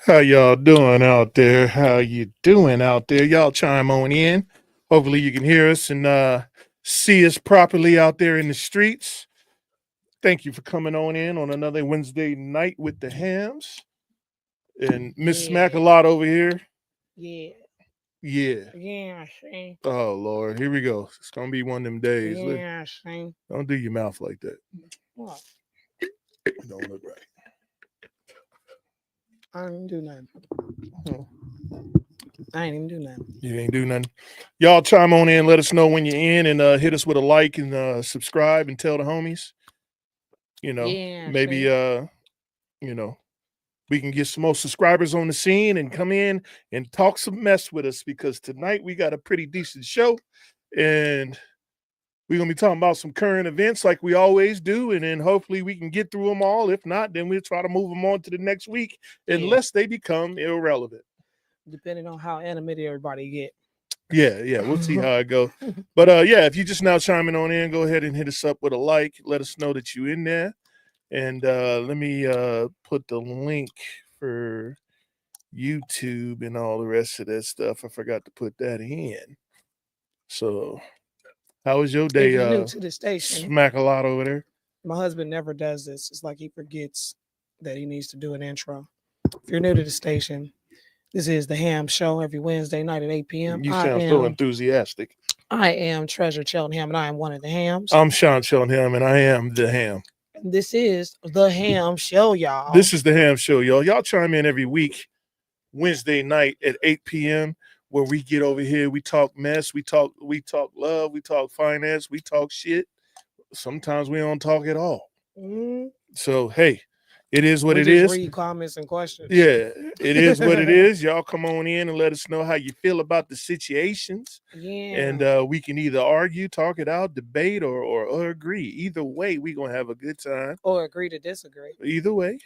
How y'all doing out there? How you doing out there? Y'all chime on in. Hopefully you can hear us and see us properly out there in the streets. Thank you for coming on in on another Wednesday night with the Hams. And Miss Smack a lot over here. Yeah. Yeah. Yeah, see. Oh Lord, here we go. It's gonna be one of them days. Look, Yeah, see. don't do your mouth like that. What? It don't look right. I didn't do nothing. Oh. I ain't even do nothing. You ain't do nothing. Y'all chime on in, let us know when you're in, and hit us with a like and subscribe and tell the homies. You know, maybe you know, we can get some more subscribers on the scene and come in and talk some mess with us, because tonight we got a pretty decent show and we're gonna be talking about some current events like we always do, and then hopefully we can get through them all. If not, then we'll try to move them on to the next week unless they become irrelevant. Depending on how animated everybody get. Yeah, we'll see how it go. But yeah, if you just now chiming on in, go ahead and hit us up with a like. Let us know that you in there. And let me put the link for YouTube and all the rest of that stuff. I forgot to put that in. So how was your day? If you're new to the station, Smack a lot over there. My husband never does this. It's like he forgets that he needs to do an intro. If you're new to the station, this is the Ham Show every Wednesday night at 8 p.m. You sound so enthusiastic. I am Treasure Cheltenham, and I am one of the Hams. I'm Sean Cheltenham, and I am the Ham. And this is the Ham Show, y'all. This is the Ham Show, y'all. Y'all chime in every week, Wednesday night at 8 p.m., where we get over here. We talk mess. We talk love. We talk finance. We talk shit. Sometimes we don't talk at all. Mm-hmm. So, hey, it is what it is. Read comments and questions. Yeah, it is what it is. Y'all come on in and let us know how you feel about the situations. Yeah. And we can either argue, talk it out, debate, or agree. Either way, we're going to have a good time. Or agree to disagree. Either way,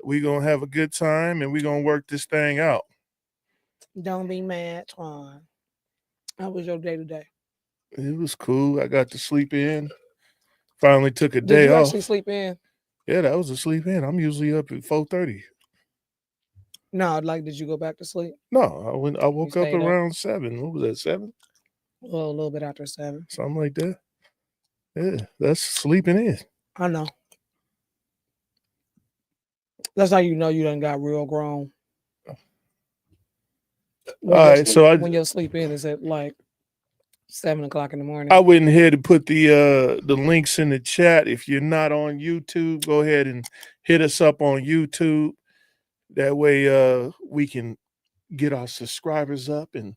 we're going to have a good time, and we're going to work this thing out. Don't be mad, Twan. How was your day today? It was cool. I got to sleep in. Finally took a day off. Did you actually sleep in? Yeah, that was a sleep in. I'm usually up at 4:30. No, did you go back to sleep? No, I woke up around 7. What was that, 7? Well, a little bit after 7. Something like that. Yeah, that's sleeping in. I know. That's how you know you done got real grown. When your sleep in is at like 7 o'clock in the morning. I went ahead and put the links in the chat. If you're not on YouTube, go ahead and hit us up on YouTube. That way we can get our subscribers up and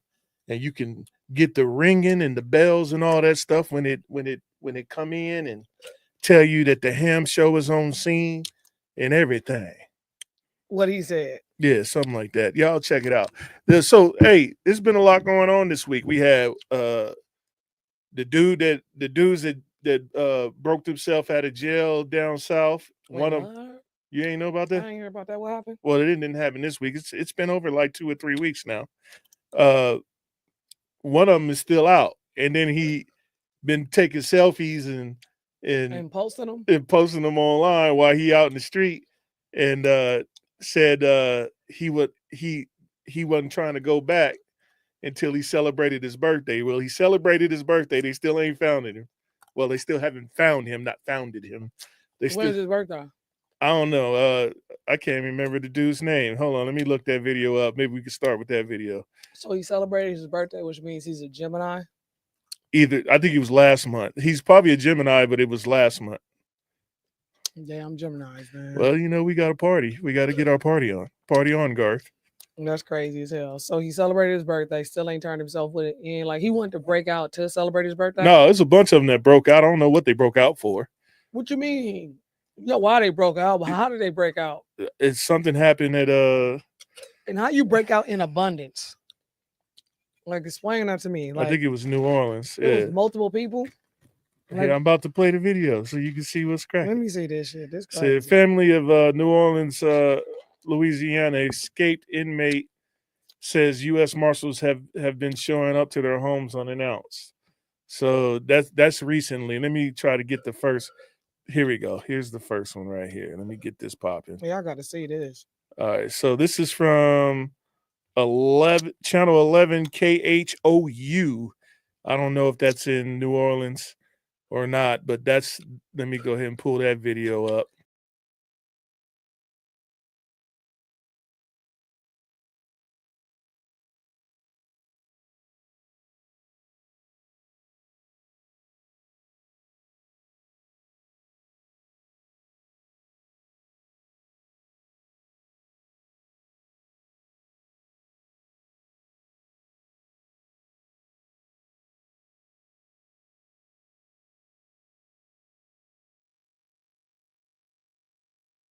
you can get the ringing and the bells and all that stuff when it come in and tell you that the Ham Show is on scene and everything. What he said. Yeah, something like that. Y'all check it out. So, hey, there's been a lot going on this week. We have the dudes that broke themselves out of jail down south. Wait, you ain't know about that? I ain't hear about that. What happened? Well, it didn't happen this week. It's been over like 2 or 3 weeks now. One of them is still out, and then he been taking selfies and posting them online while he out in the street, and said he wasn't trying to go back until he celebrated his birthday. Well, he celebrated his birthday. They still ain't found him. Well, they still haven't found him, not founded him. When is his birthday? I don't know. I can't remember the dude's name. Hold on, let me look that video up. Maybe we can start with that video. So he celebrated his birthday, which means he's a Gemini? I think it was last month. He's probably a Gemini, but it was last month. Damn Geminis, man. Well, we got a party. We got to get our party on. Party on, Garth. That's crazy as hell. So he celebrated his birthday, still ain't turned himself with it in. Like he wanted to break out to celebrate his birthday. No, there's a bunch of them that broke out. I don't know what they broke out for. What you mean? Why they broke out? But how did they break out? It's something happened at And how you break out in abundance? Like explain that to me. Like I think it was New Orleans. It was multiple people. Like, I'm about to play the video so you can see what's cracking. Let me see this shit. This crazy. So family of New Orleans, Louisiana, escaped inmate says U.S. Marshals have been showing up to their homes unannounced. So that's recently. Let me try to get the first. Here we go. Here's the first one right here. Let me get this popping. Yeah, I got to see this. All right. So this is from channel 11 KHOU. I don't know if that's in New Orleans or not, but let me go ahead and pull that video up.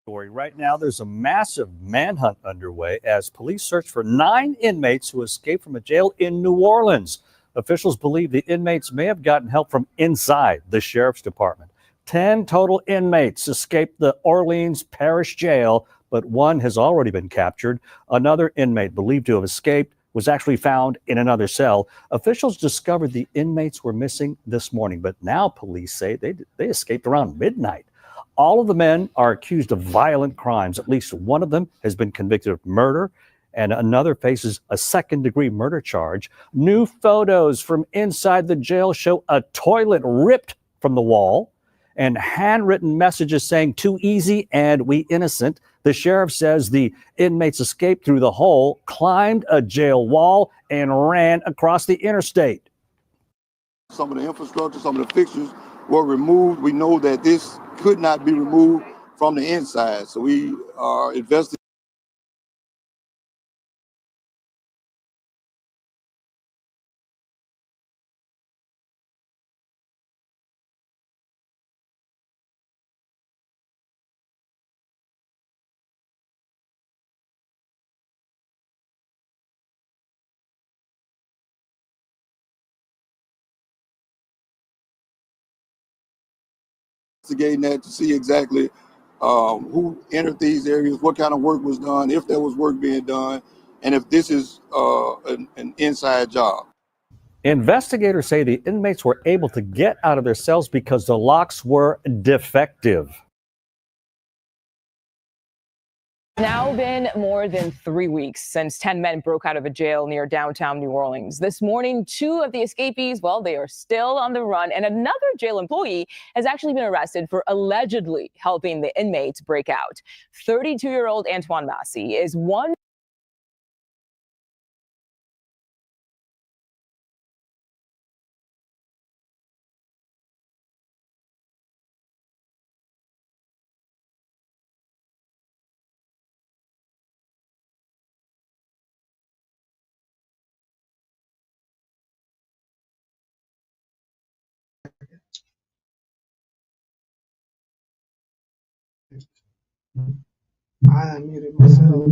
Right now, there's a massive manhunt underway as police search for 9 inmates who escaped from a jail in New Orleans. Officials believe the inmates may have gotten help from inside the sheriff's department. 10 total inmates escaped the Orleans Parish Jail, but one has already been captured. Another inmate believed to have escaped was actually found in another cell. Officials discovered the inmates were missing this morning, but now police say they escaped around midnight. All of the men are accused of violent crimes. At least one of them has been convicted of murder, and another faces a second-degree murder charge. New photos from inside the jail show a toilet ripped from the wall and handwritten messages saying, "Too easy" and "We innocent." The sheriff says the inmates escaped through the hole, climbed a jail wall, and ran across the interstate. Some of the infrastructure, some of the fixtures were removed. We know that this could not be removed from the inside. So we are investigating. That to see exactly who entered these areas, what kind of work was done, if there was work being done, and if this is an inside job. Investigators say the inmates were able to get out of their cells because the locks were defective. Now been more than 3 weeks since 10 men broke out of a jail near downtown New Orleans. This morning, 2 of the escapees, well, they are still on the run, and another jail employee has actually been arrested for allegedly helping the inmates break out. 32-year-old Antoine Massey is one I unmuted myself.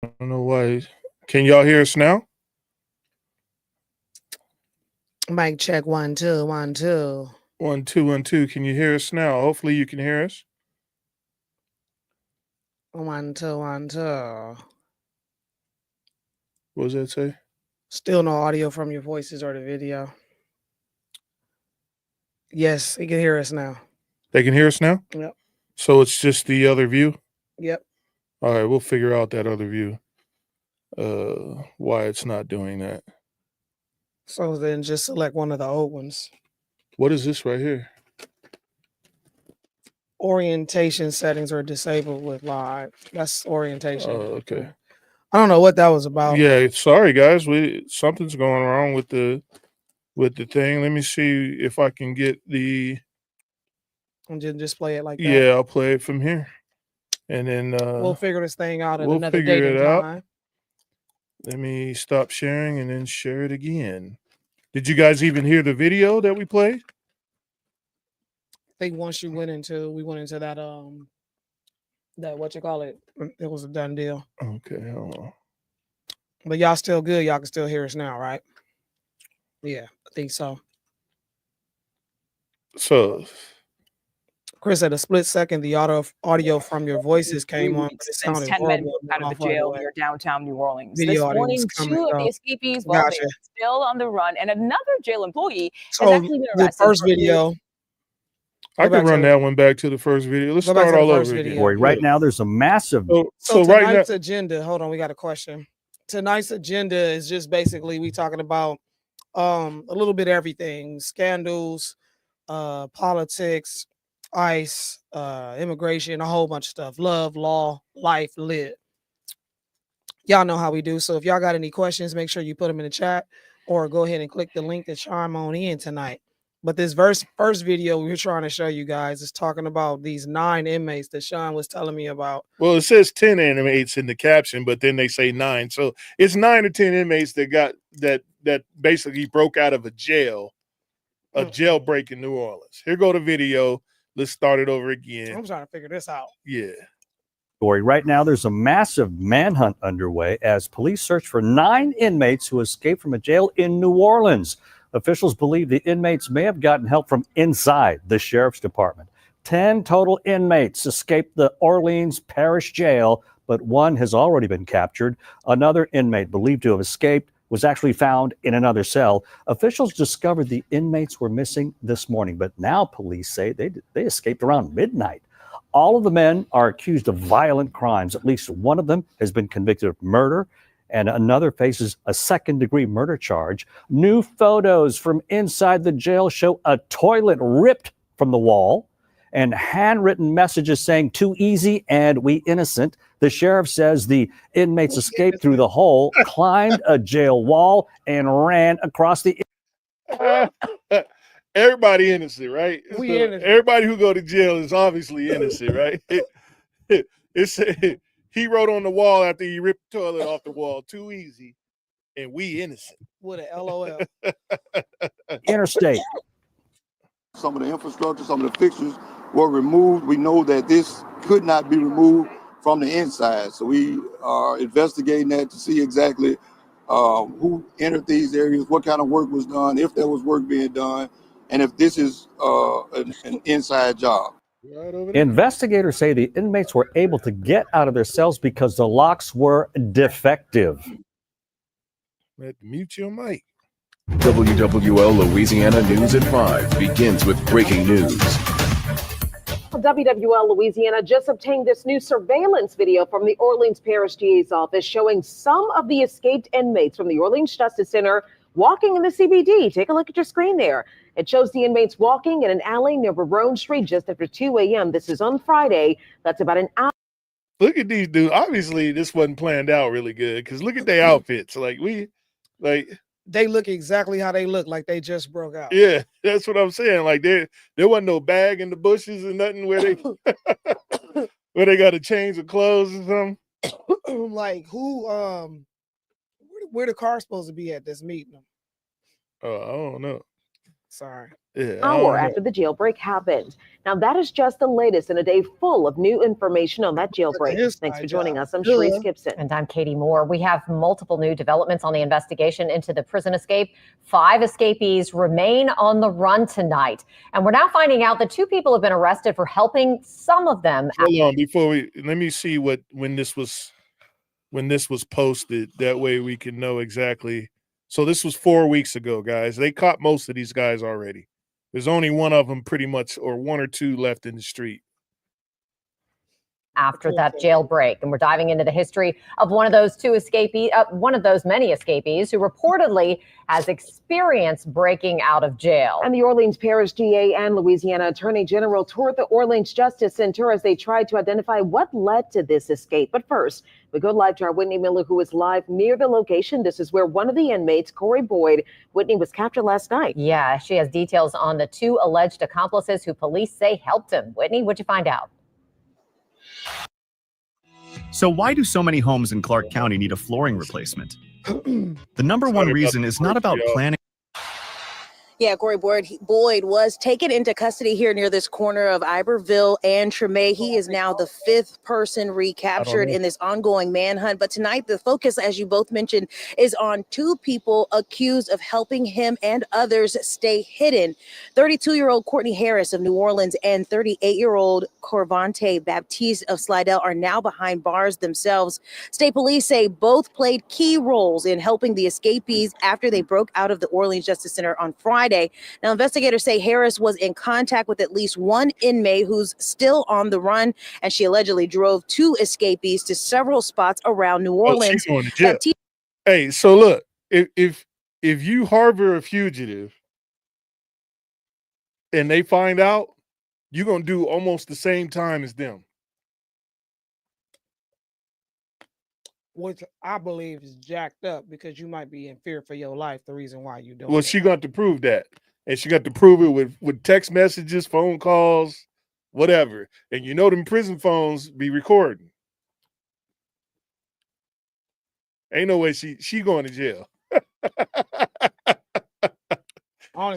I don't know why. Can y'all hear us now? Mic check 1 2 1 2. 1 2 1 2. Can you hear us now? Hopefully you can hear us. 1 2 1 2. What does that say? Still no audio from your voices or the video. Yes, he can hear us now. They can hear us now? Yep. So it's just the other view? Yep. All right, we'll figure out that other view. Why it's not doing that. So then just select one of the old ones. What is this right here? Orientation settings are disabled with live. That's orientation. Oh, okay. I don't know what that was about. Yeah, sorry guys. Something's going wrong with the thing. Let me see if I can get the And just play it like that. Yeah, I'll play it from here. And then we'll figure this thing out at we'll another figure date and it out. time. Let me stop sharing and then share it again. Did you guys even hear the video that we played? I think once we went into that what you call it was a done deal. Okay, hold on. But y'all still good. Y'all can still hear us now, right? Yeah, I think so. So Chris, at a split second, the audio from your voices came on, but it Since sounded 10 men horrible. broke out of a jail near downtown New Orleans. Video This audio was morning, coming, two of so- the escapees, well, Gotcha. they're still on the run, and another jail employee has So actually been the arrested. first for- video, I back can to run the- that one back to the first video. Let's Go back start to the all first over video. again. Corey, right Yeah. now there's a massive So right now, tonight's agenda, hold on, we got a question. Tonight's agenda is just basically we talking about a little bit of everything, scandals, politics, ICE, immigration, a whole bunch of stuff, love, law, life, lit. Y'all know how we do. So if y'all got any questions, make sure you put them in the chat or go ahead and click the link to chime on in tonight. But this first video we're trying to show you guys is talking about these 9 inmates that Sean was telling me about. Well, it says 10 inmates in the caption, but then they say 9. So it's 9 or 10 inmates that got that basically broke out of a jailbreak in New Orleans. Here go the video. Let's start it over again. I'm trying to figure this out. Yeah. Corey, right now there's a massive manhunt underway as police search for 9 inmates who escaped from a jail in New Orleans. Officials believe the inmates may have gotten help from inside the sheriff's department. 10 total inmates escaped the Orleans Parish Jail, but one has already been captured. Another inmate believed to have escaped was actually found in another cell. Officials discovered the inmates were missing this morning, but now police say they escaped around midnight. All of the men are accused of violent crimes. At least one of them has been convicted of murder, and another faces a second-degree murder charge. New photos from inside the jail show a toilet ripped from the wall and handwritten messages saying, "Too easy" and "We innocent." The sheriff says the inmates escaped through the hole, climbed a jail wall, and ran across the... Everybody innocent, right? We So innocent. everybody who go to jail is obviously innocent, right? He wrote on the wall after he ripped the toilet off the wall, "Too easy," and "We innocent." With an LOL. interstate. Some of the infrastructure, some of the fixtures were removed. We know that this could not be removed from the inside. So we are investigating that to see exactly who entered these areas, what kind of work was done, if there was work being done, and if this is an inside job. Right over there. Investigators say the inmates were able to get out of their cells because the locks were defective. Mute your mic. WWL Louisiana News at 5 begins with breaking news. WWL Louisiana just obtained this new surveillance video from the Orleans Parish DA's office showing some of the escaped inmates from the Orleans Justice Center walking in the CBD. Take a look at your screen there. It shows the inmates walking in an alley near Barone Street just after 2 a.m. This is on Friday. That's about an hour. Look at these dudes. Obviously, this wasn't planned out really good because look at their outfits. They look exactly how they look, like they just broke out. Yeah, that's what I'm saying. Like there wasn't no bag in the bushes or nothing where they where they got to change the clothes or something. Like who where the car supposed to be at this meeting them? Oh, I don't know. Sorry. hour after the jailbreak happened. Now, that is just the latest in a day full of new information on that jailbreak. Thanks for joining us. I'm Sharice Gibson. And I'm Katie Moore. We have multiple new developments on the investigation into the prison escape. 5 escapees remain on the run tonight. And we're now finding out that 2 people have been arrested for helping some of them. Hold on, let me see when this was posted. That way we can know exactly. So this was 4 weeks ago, guys. They caught most of these guys already. There's only one of them pretty much, or 1 or 2 left in the street. After that jailbreak, and we're diving into the history of one of those many escapees who reportedly has experience breaking out of jail. And the Orleans Parish DA and Louisiana Attorney General toured the Orleans Justice Center as they tried to identify what led to this escape. But first, we go live to our Whitney Miller, who is live near the location. This is where one of the inmates, Corey Boyd, Whitney, was captured last night. Yeah, she has details on the 2 alleged accomplices who police say helped him. Whitney, what'd you find out? So why do so many homes in Clark County need a flooring replacement? The number one reason is not about planning. Yeah, Corey Boyd was taken into custody here near this corner of Iberville and Treme. He is now the 5th person recaptured in this ongoing manhunt. But tonight, the focus, as you both mentioned, is on 2 people accused of helping him and others stay hidden. 32-year-old Courtney Harris of New Orleans and 38-year-old Corvante Baptiste of Slidell are now behind bars themselves. State police say both played key roles in helping the escapees after they broke out of the Orleans Justice Center on Friday. Now, investigators say Harris was in contact with at least 1 inmate who's still on the run, and she allegedly drove 2 escapees to several spots around New Orleans. She's going to jail. Hey, so look, if you harbor a fugitive and they find out, you're going to do almost the same time as them. Which I believe is jacked up because you might be in fear for your life. The reason why you don't. Well, she got to prove that, and she got to prove it with text messages, phone calls, whatever. And you know them prison phones be recording. Ain't no way she going to jail.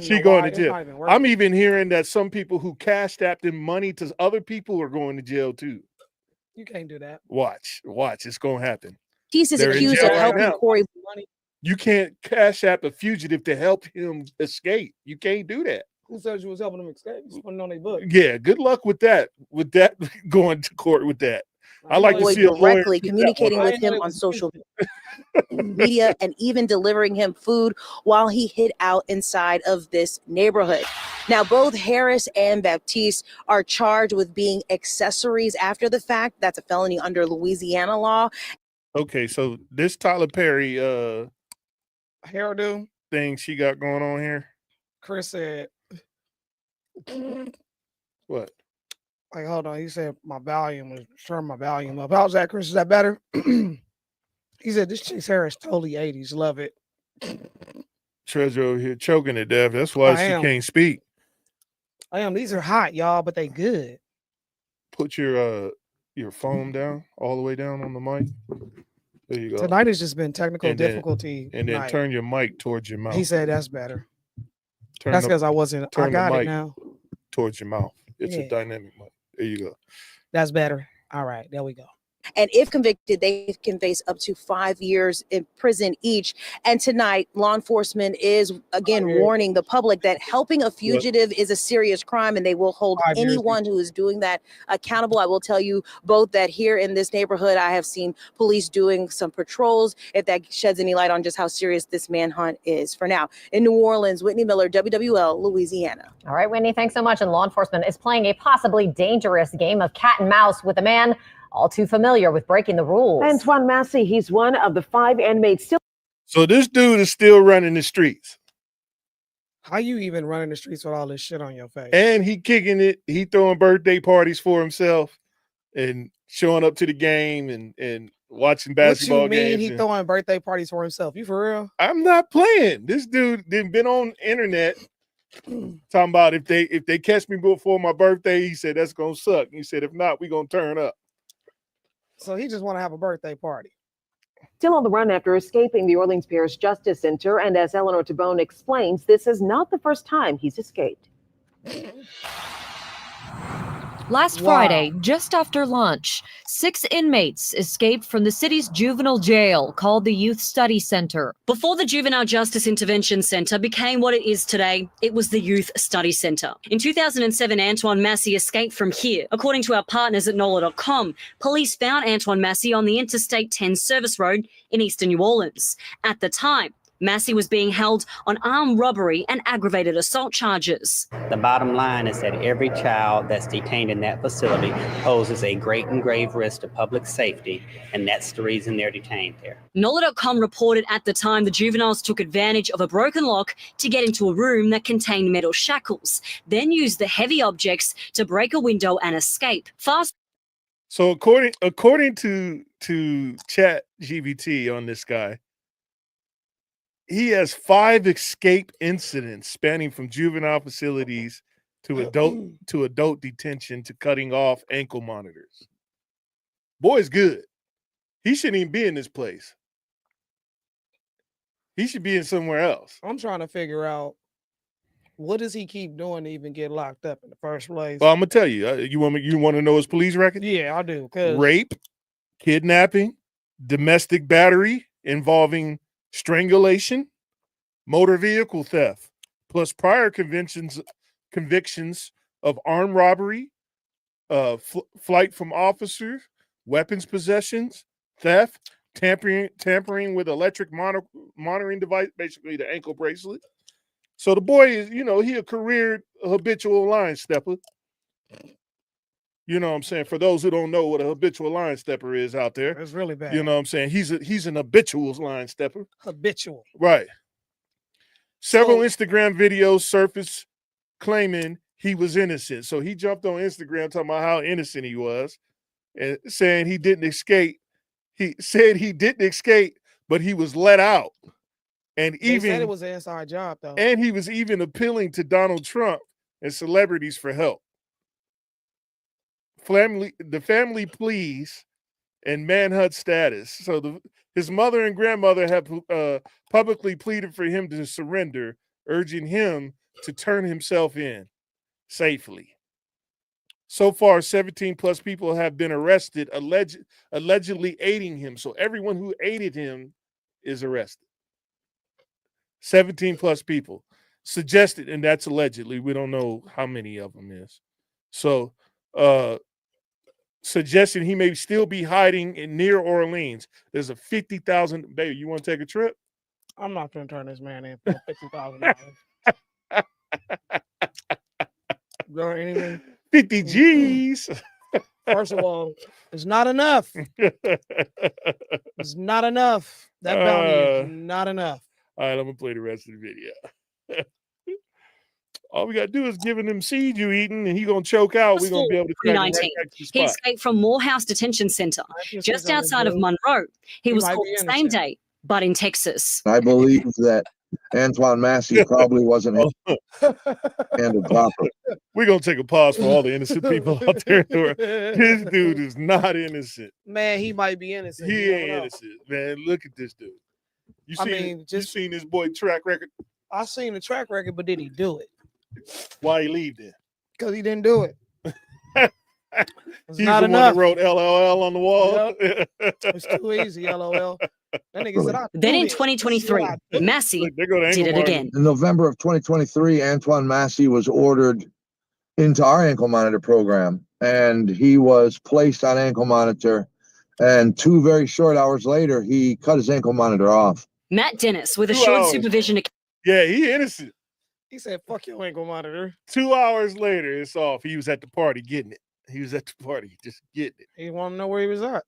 She going to jail. I'm even hearing that some people who cash apped in money to other people are going to jail too. You can't do that. Watch, it's going to happen. He's accused of helping Corey. You can't cash app a fugitive to help him escape. You can't do that. Who said you was helping them escape? You putting on their book. Yeah, good luck with that. With that going to court with that. I like to see a lawyer directly communicating with him on social media and even delivering him food while he hid out inside of this neighborhood. Now, both Harris and Baptiste are charged with being accessories after the fact. That's a felony under Louisiana law. Okay, so this Tyler Perry hairdo thing she got going on here. Chris said, what? Like, hold on. He said my volume was turn my volume up. How's that, Chris? Is that better? He said this chick's hair is totally 80s. Love it. Treasure over here choking to death. That's why she can't speak. I am. These are hot, y'all, but they good. Put your phone down, all the way down on the mic. There you go. Tonight has just been technical difficulty. And then turn your mic towards your mouth. He said that's better. That's because I wasn't. I got it now. Towards your mouth. It's a dynamic mic. There you go. That's better. All right, there we go. And if convicted, they can face up to 5 years in prison each. And tonight, law enforcement is again warning the public that helping a fugitive is a serious crime, and they will hold anyone who is doing that accountable. I will tell you both that here in this neighborhood, I have seen police doing some patrols, if that sheds any light on just how serious this manhunt is. For now, in New Orleans, Whitney Miller, WWL, Louisiana. All right, Whitney, thanks so much. And law enforcement is playing a possibly dangerous game of cat and mouse with a man all too familiar with breaking the rules. Antoine Massey, he's one of the 5 inmates still. So this dude is still running the streets. How you even running the streets with all this shit on your face? And he kicking it. He throwing birthday parties for himself and showing up to the game and watching basketball what you mean games. He throwing birthday parties for himself? You for real? I'm not playing. This dude been on internet talking about if they catch me before my birthday, he said that's gonna suck. He said if not, we gonna turn up. So he just want to have a birthday party. still on the run after escaping the Orleans Parish Justice Center. And as Eleanor Tabone explains, this is not the first time he's escaped. Last Friday, just after lunch, 6 inmates escaped from the city's juvenile jail called the Youth Study Center. Before the Juvenile Justice Intervention Center became what it is today, it was the Youth Study Center. In 2007, Antoine Massey escaped from here. According to our partners at NOLA.com, police found Antoine Massey on the Interstate 10 service road in eastern New Orleans. At the time, Massey was being held on armed robbery and aggravated assault charges. The bottom line is that every child that's detained in that facility poses a great and grave risk to public safety, and that's the reason they're detained there. NOLA.com reported at the time the juveniles took advantage of a broken lock to get into a room that contained metal shackles, then used the heavy objects to break a window and escape. So according to Chat GBT on this guy, he has 5 escape incidents spanning from juvenile facilities to adult detention to cutting off ankle monitors. Boy's good. He shouldn't even be in this place. He should be in somewhere else. I'm trying to figure out, what does he keep doing to even get locked up in the first place? Well, I'm gonna tell you. You want to know his police record? Yeah, I do. Rape, kidnapping, domestic battery involving strangulation, motor vehicle theft, plus prior convictions of armed robbery, flight from officers, weapons possessions, theft, tampering with electric monitoring device, basically the ankle bracelet. So the boy is, he a career habitual line stepper. You know what I'm saying? For those who don't know what a habitual line stepper is out there. It's really bad. You know what I'm saying? He's an habitual line stepper. Habitual. Right. Several Instagram videos surfaced claiming he was innocent. So he jumped on Instagram talking about how innocent he was and saying he didn't escape. He said he didn't escape, but he was let out. And They said it was an inside job, though. And he was even appealing to Donald Trump and celebrities for help. The family pleas and manhunt status. So his mother and grandmother have publicly pleaded for him to surrender, urging him to turn himself in safely. So far, 17 plus people have been arrested, allegedly aiding him. So everyone who aided him is arrested. 17 plus people suggested, and that's allegedly. We don't know how many of them is. So, suggesting he may still be hiding near Orleans. There's a 50,000. Baby, you want to take a trip? I'm not going to turn this man in for $50,000. Going anywhere? 50 G's. First of all, it's not enough. It's not enough. That bounty is not enough. All right, I'm gonna play the rest of the video. All we gotta do is give him them seeds you eating, and he gonna choke out. We're gonna be able to track him right back to the He spot. escaped from Morehouse Detention Center just outside of Monroe. He was caught the same day, but in Texas. I believe that Antoine Massey probably wasn't handled properly. We're gonna take a pause for all the innocent people out there. This dude is not innocent. Man, he might be innocent. He ain't innocent, man. Look at this dude. You seen this boy track record? I seen the track record, but did he do it? Why he leave then? Because he didn't do it. It's He's not the enough. one that wrote LOL on the wall. Yep. It's too easy, LOL. That nigga said, Then in 2023, Massey did it again. In November of 2023, Antoine Massey was ordered into our ankle monitor program, and he was placed on ankle monitor. And 2 very short hours later, he cut his ankle monitor off. Matt Dennis with assured supervision. Yeah, he innocent. He said, fuck your ankle monitor. 2 hours later, it's off. He was at the party getting it. He was at the party just getting it. He want to know where he was at.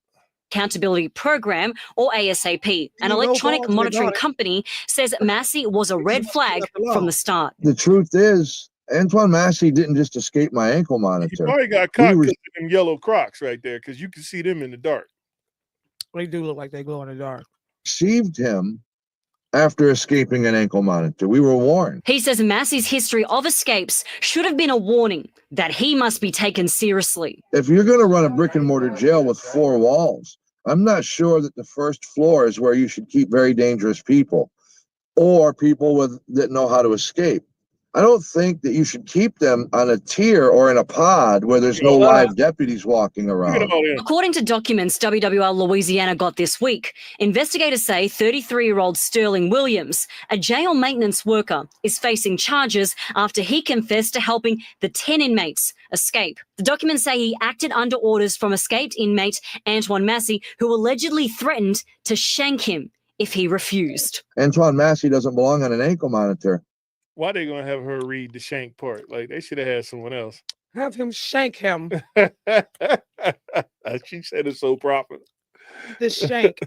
Accountability Program, or ASAP, an electronic monitoring company, says Massey was a red flag from the start. The truth is, Antoine Massey didn't just escape my ankle He monitor. probably got caught because of them yellow Crocs right there, because you can see them in the dark. They do look like they glow in the dark. Received him after escaping an ankle monitor. We were warned. He says Massey's history of escapes should have been a warning that he must be taken seriously. If you're going to run a brick and mortar jail with 4 walls, I'm not sure that the first floor is where you should keep very dangerous people or people that know how to escape. I don't think that you should keep them on a tier or in a pod where there's no live deputies walking around. According to documents WWL Louisiana got this week, investigators say 33-year-old Sterling Williams, a jail maintenance worker, is facing charges after he confessed to helping the 10 inmates escape. The documents say he acted under orders from escaped inmate Antoine Massey, who allegedly threatened to shank him if he refused. Antoine Massey doesn't belong on an ankle monitor. Why they gonna have her read the shank part? Like, they should have had someone else. Have him shank him. She said it so proper. The shank.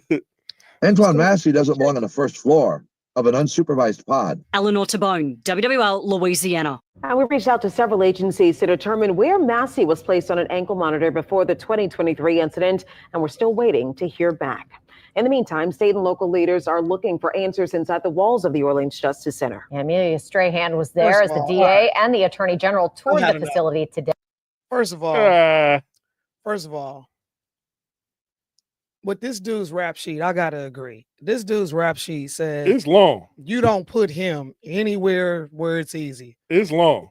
Antoine Massey doesn't belong on the first floor of an unsupervised pod. Eleanor Tabone, WWL Louisiana. We reached out to several agencies to determine where Massey was placed on an ankle monitor before the 2023 incident, and we're still waiting to hear back. In the meantime, state and local leaders are looking for answers inside the walls of the Orleans Justice Center. Amelia Strahan was there as the DA and the Attorney General toured the facility today. First of all, with this dude's rap sheet, I gotta agree. This dude's rap sheet says it's long. You don't put him anywhere where it's easy. It's long.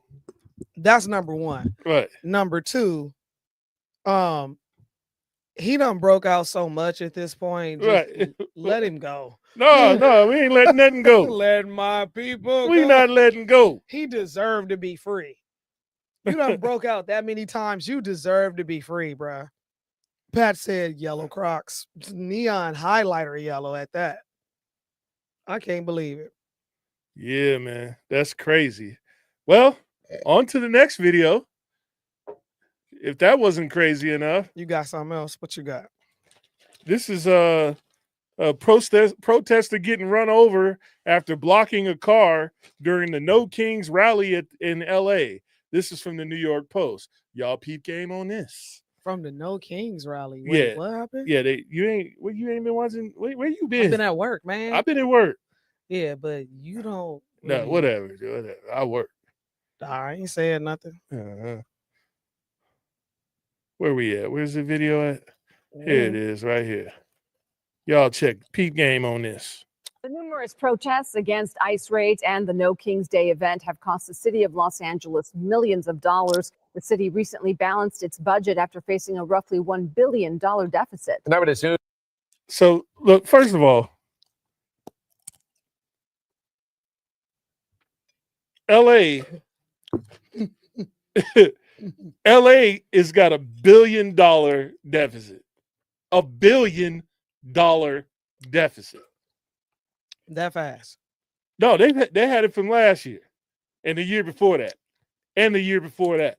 That's number one. Right. Number two, he done broke out so much at this point. Just right. Let him go. No, we ain't letting nothing go. Letting my people We go. not letting go. He deserved to be free. You done broke out that many times. You deserve to be free, bruh. Pat said yellow Crocs. Neon highlighter yellow at that. I can't believe it. Yeah, man. That's crazy. Well, on to the next video. If that wasn't crazy enough. You got something else? What you got? This is a protester getting run over after blocking a car during the No Kings rally in L.A. This is from the New York Post. Y'all peep game on this. From the No Kings rally. Wait, what happened? Yeah, you ain't been watching. Where you been? I've been at work, man. I've been at work. Yeah, but you don't. No, whatever. I work. I ain't saying nothing. Where we at? Where's the video at? Here it is, right here. Y'all check peep game on this. The numerous protests against ICE raids and the No Kings Day event have cost the city of Los Angeles millions of dollars. The city recently balanced its budget after facing a roughly $1 billion deficit. So, look, first of all, LA has got $1 billion deficit. $1 billion deficit. That fast? No, they had it from last year and the year before that and the year before that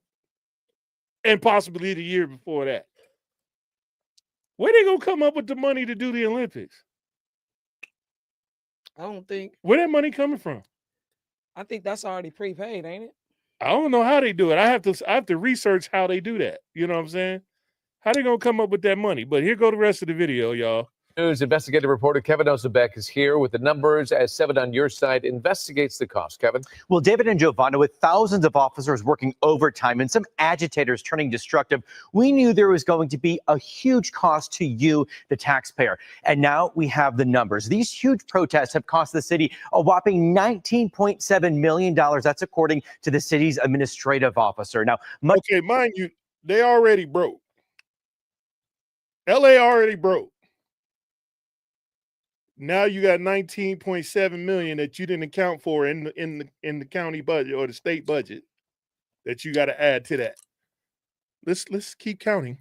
and possibly the year before that. Where they gonna come up with the money to do the Olympics? I don't think. Where that money coming from? I think that's already prepaid, ain't it? I don't know how they do it. I have to research how they do that. You know what I'm saying? How they gonna come up with that money? But here go the rest of the video, y'all. News investigative reporter Kevin Ozebek is here with the numbers as 7 on your side investigates the cost. Kevin? Well, David and Giovanna, with thousands of officers working overtime and some agitators turning destructive, we knew there was going to be a huge cost to you, the taxpayer. And now we have the numbers. These huge protests have cost the city a whopping $19.7 million. That's according to the city's administrative officer. Now, okay, mind you, they already broke. LA already broke. Now you got 19.7 million that you didn't account for in the county budget or the state budget that you got to add to that. Let's keep counting.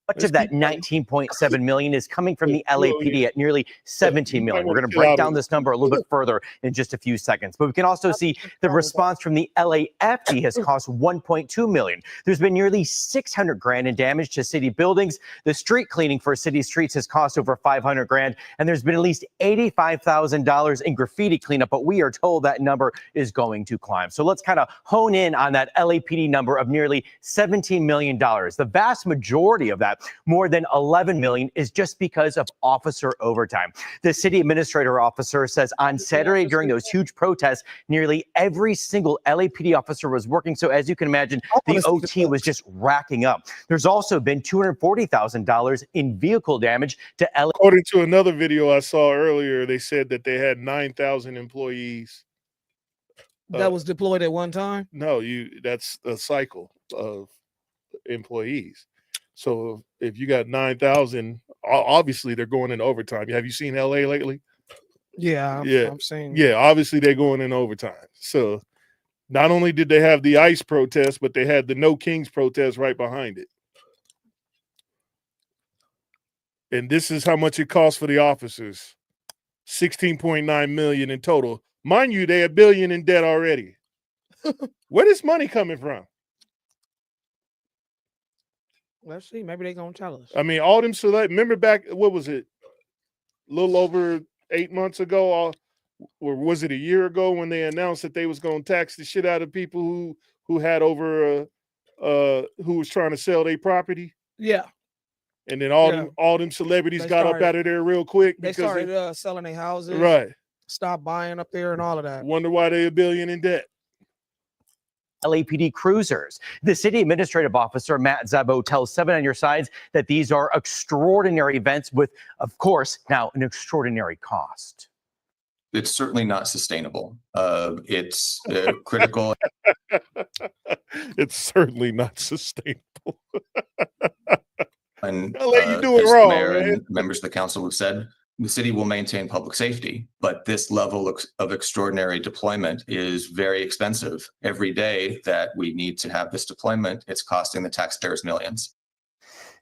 Much of that 19.7 million is coming from the LAPD at nearly 17 million. We're going to break down this number a little bit further in just a few seconds. But we can also see the response from the LAFD has cost 1.2 million. There's been nearly 600 grand in damage to city buildings. The street cleaning for city streets has cost over 500 grand. And there's been at least $85,000 in graffiti cleanup. But we are told that number is going to climb. So let's kind of hone in on that LAPD number of nearly $17 million. The vast majority of that that. More than 11 million is just because of officer overtime. The city administrator officer says on Saturday during those huge protests, nearly every single LAPD officer was working. So as you can imagine, the OT was just racking up. There's also been $240,000 in vehicle damage to LA. According to another video I saw earlier, they said that they had 9,000 employees. That was deployed at one time? No, that's a cycle of employees. So if you got 9,000, obviously they're going in overtime. Have you seen LA lately? Yeah, Yeah. I'm saying. Yeah, obviously they're going in overtime. So not only did they have the ICE protest, but they had the No Kings protest right behind it. And this is how much it costs for the officers. 16.9 million in total. Mind you, they're $1 billion in debt already. Where is money coming from? Let's see. Maybe they're gonna tell us. I mean, all them remember back, what was it? A little over 8 months ago, or was it a year ago when they announced that they was gonna tax the shit out of people who had over who was trying to sell their property? Yeah. And then all them celebrities got up out of there real quick. They started selling their houses. Right. Stop buying up there and all of that. Wonder why they $1 billion in debt. LAPD cruisers. The city administrative officer, Matt Zabo, tells 7 on Your Sides that these are extraordinary events with, of course, now an extraordinary cost. It's certainly not sustainable. It's critical. It's certainly not sustainable. And you do it as wrong, the mayor man. and members of the council have said, the city will maintain public safety, but this level of extraordinary deployment is very expensive. Every day that we need to have this deployment, it's costing the taxpayers millions.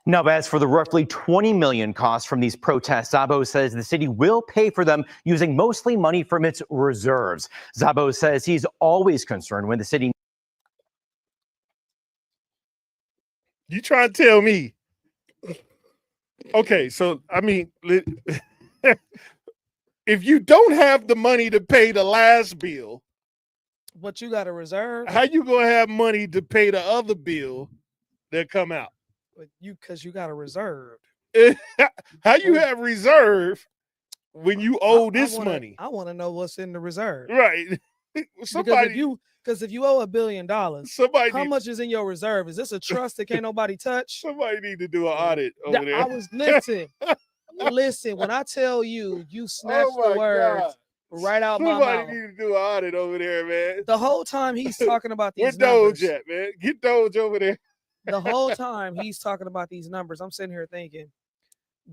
Now, as for the roughly 20 million costs from these protests, Zabo says the city will pay for them using mostly money from its reserves. Zabo says he's always concerned when the city. You trying to tell me? Okay, so I mean, if you don't have the money to pay the last bill, but you got a reserve, how you gonna have money to pay the other bill that come out? Because you got a reserve. How you have reserve when you owe this money? I want to know what's in the reserve. Right. Because if you owe $1 billion, how much is in your reserve? Is this a trust that can't nobody touch? Somebody need to do an audit over there. I was listen. When I tell you, you snatched the words right out my mouth. Somebody need to do an audit over there, man. The whole time he's talking about these Where numbers. Doge at, man? Get Doge over there. The whole time he's talking about these numbers, I'm sitting here thinking,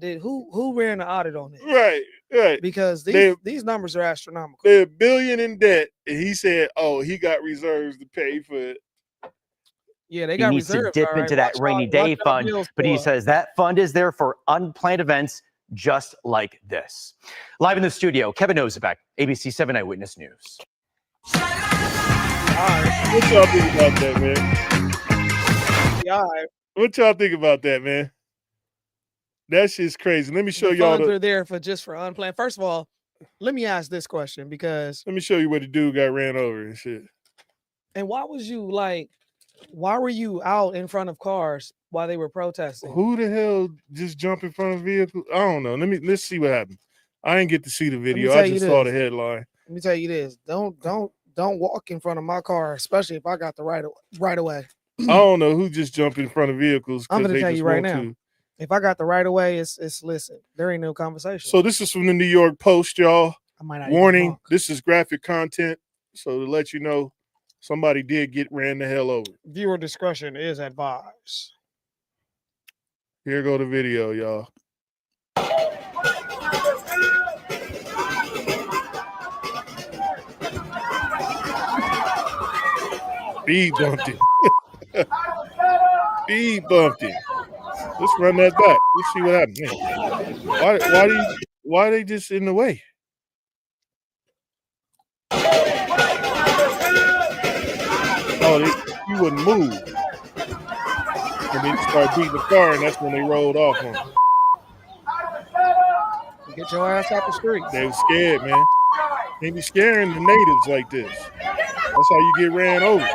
who ran the audit on this? Right. Because these numbers are astronomical. They're $1 billion in debt, and he said, "Oh, he got reserves to pay for it." Yeah, they got needs reserves. to dip into that rainy day fund, but he says that fund is there for unplanned events just like this. Live in the studio, Kevin Ozebek, ABC 7 Eyewitness News. All right, what y'all think about that, man? What y'all think about that, man? That shit's crazy. Let me show y'all. Funds are there for unplanned. First of all, let me ask this question because let me show you where the dude got ran over and shit. And why were you out in front of cars while they were protesting? Who the hell just jumped in front of vehicles? I don't know. Let's see what happened. I didn't get to see the video. I just saw the headline. Let me tell you this: don't walk in front of my car, especially if I got the right away. I don't know who just jumped in front of vehicles. I'm gonna tell you right now. If I got the right of way, it's listen. There ain't no conversation. So this is from the New York Post, y'all. I might not Warning: this is graphic content. So to let you know, somebody did get ran the hell over. Viewer discretion is advised. Here go the video, y'all. Speed bumped him. Speed bumped him. Let's run that back. Let's see what happens. Why are they just in the way? Oh, he wouldn't move. And then started beating the car, and that's when they rolled off on him. Get your ass out the street. They were scared, man. They be scaring the natives like this. That's how you get ran over.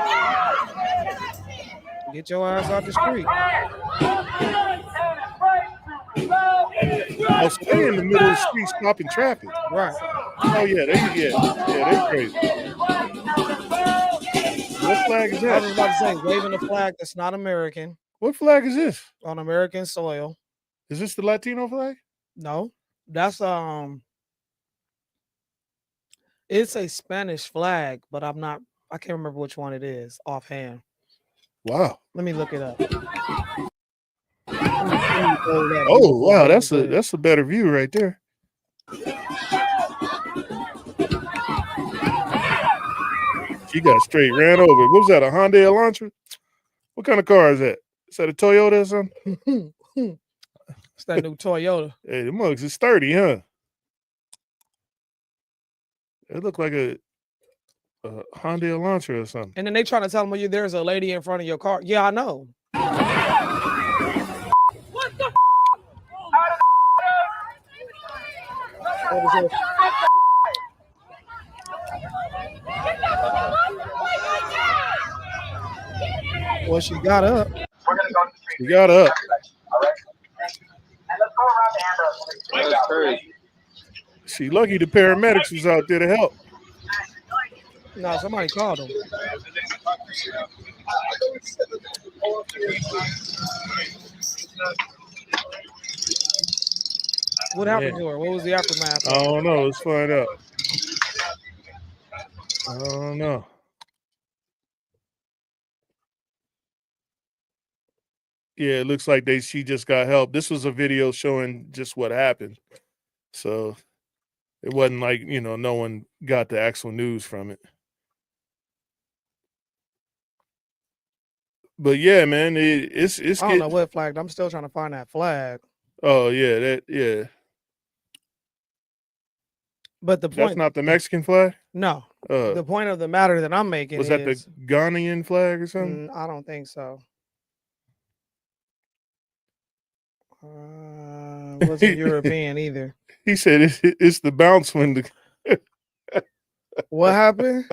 Get your ass out the street. Oh, so they in the middle of the street stopping traffic. Right. Oh yeah, they crazy. What flag is I that? was just about to say, waving a flag that's not American What flag is this? on American soil. Is this the Latino flag? No, that's it's a Spanish flag, but I can't remember which one it is offhand. Wow. Let me look it up. Oh wow, that's a better view right there. She got straight ran over. What was that? A Hyundai Elantra? What kind of car is that? Is that a Toyota or something? It's that new Toyota. Hey, the mugs is sturdy, huh? It looked like a Hyundai Elantra or something. And then they trying to tell me there's a lady in front of your car. Yeah, I know. What the What is it? Well, she got up. She got up. That's crazy. She lucky the paramedics was out there to help. No, somebody called him. What happened to her? What was the aftermath? I don't know. Let's find out. I don't know. Yeah, it looks like she just got help. This was a video showing just what happened. So it wasn't like, no one got the actual news from it. But yeah, man, it's I don't know what flag. I'm still trying to find that flag. Oh yeah, yeah. But the That's point, not the Mexican flag? No. The point of the matter that I'm making was that is, the Ghanaian flag or something? I don't think so. Wasn't European either. He said it's the bounce when the What happened?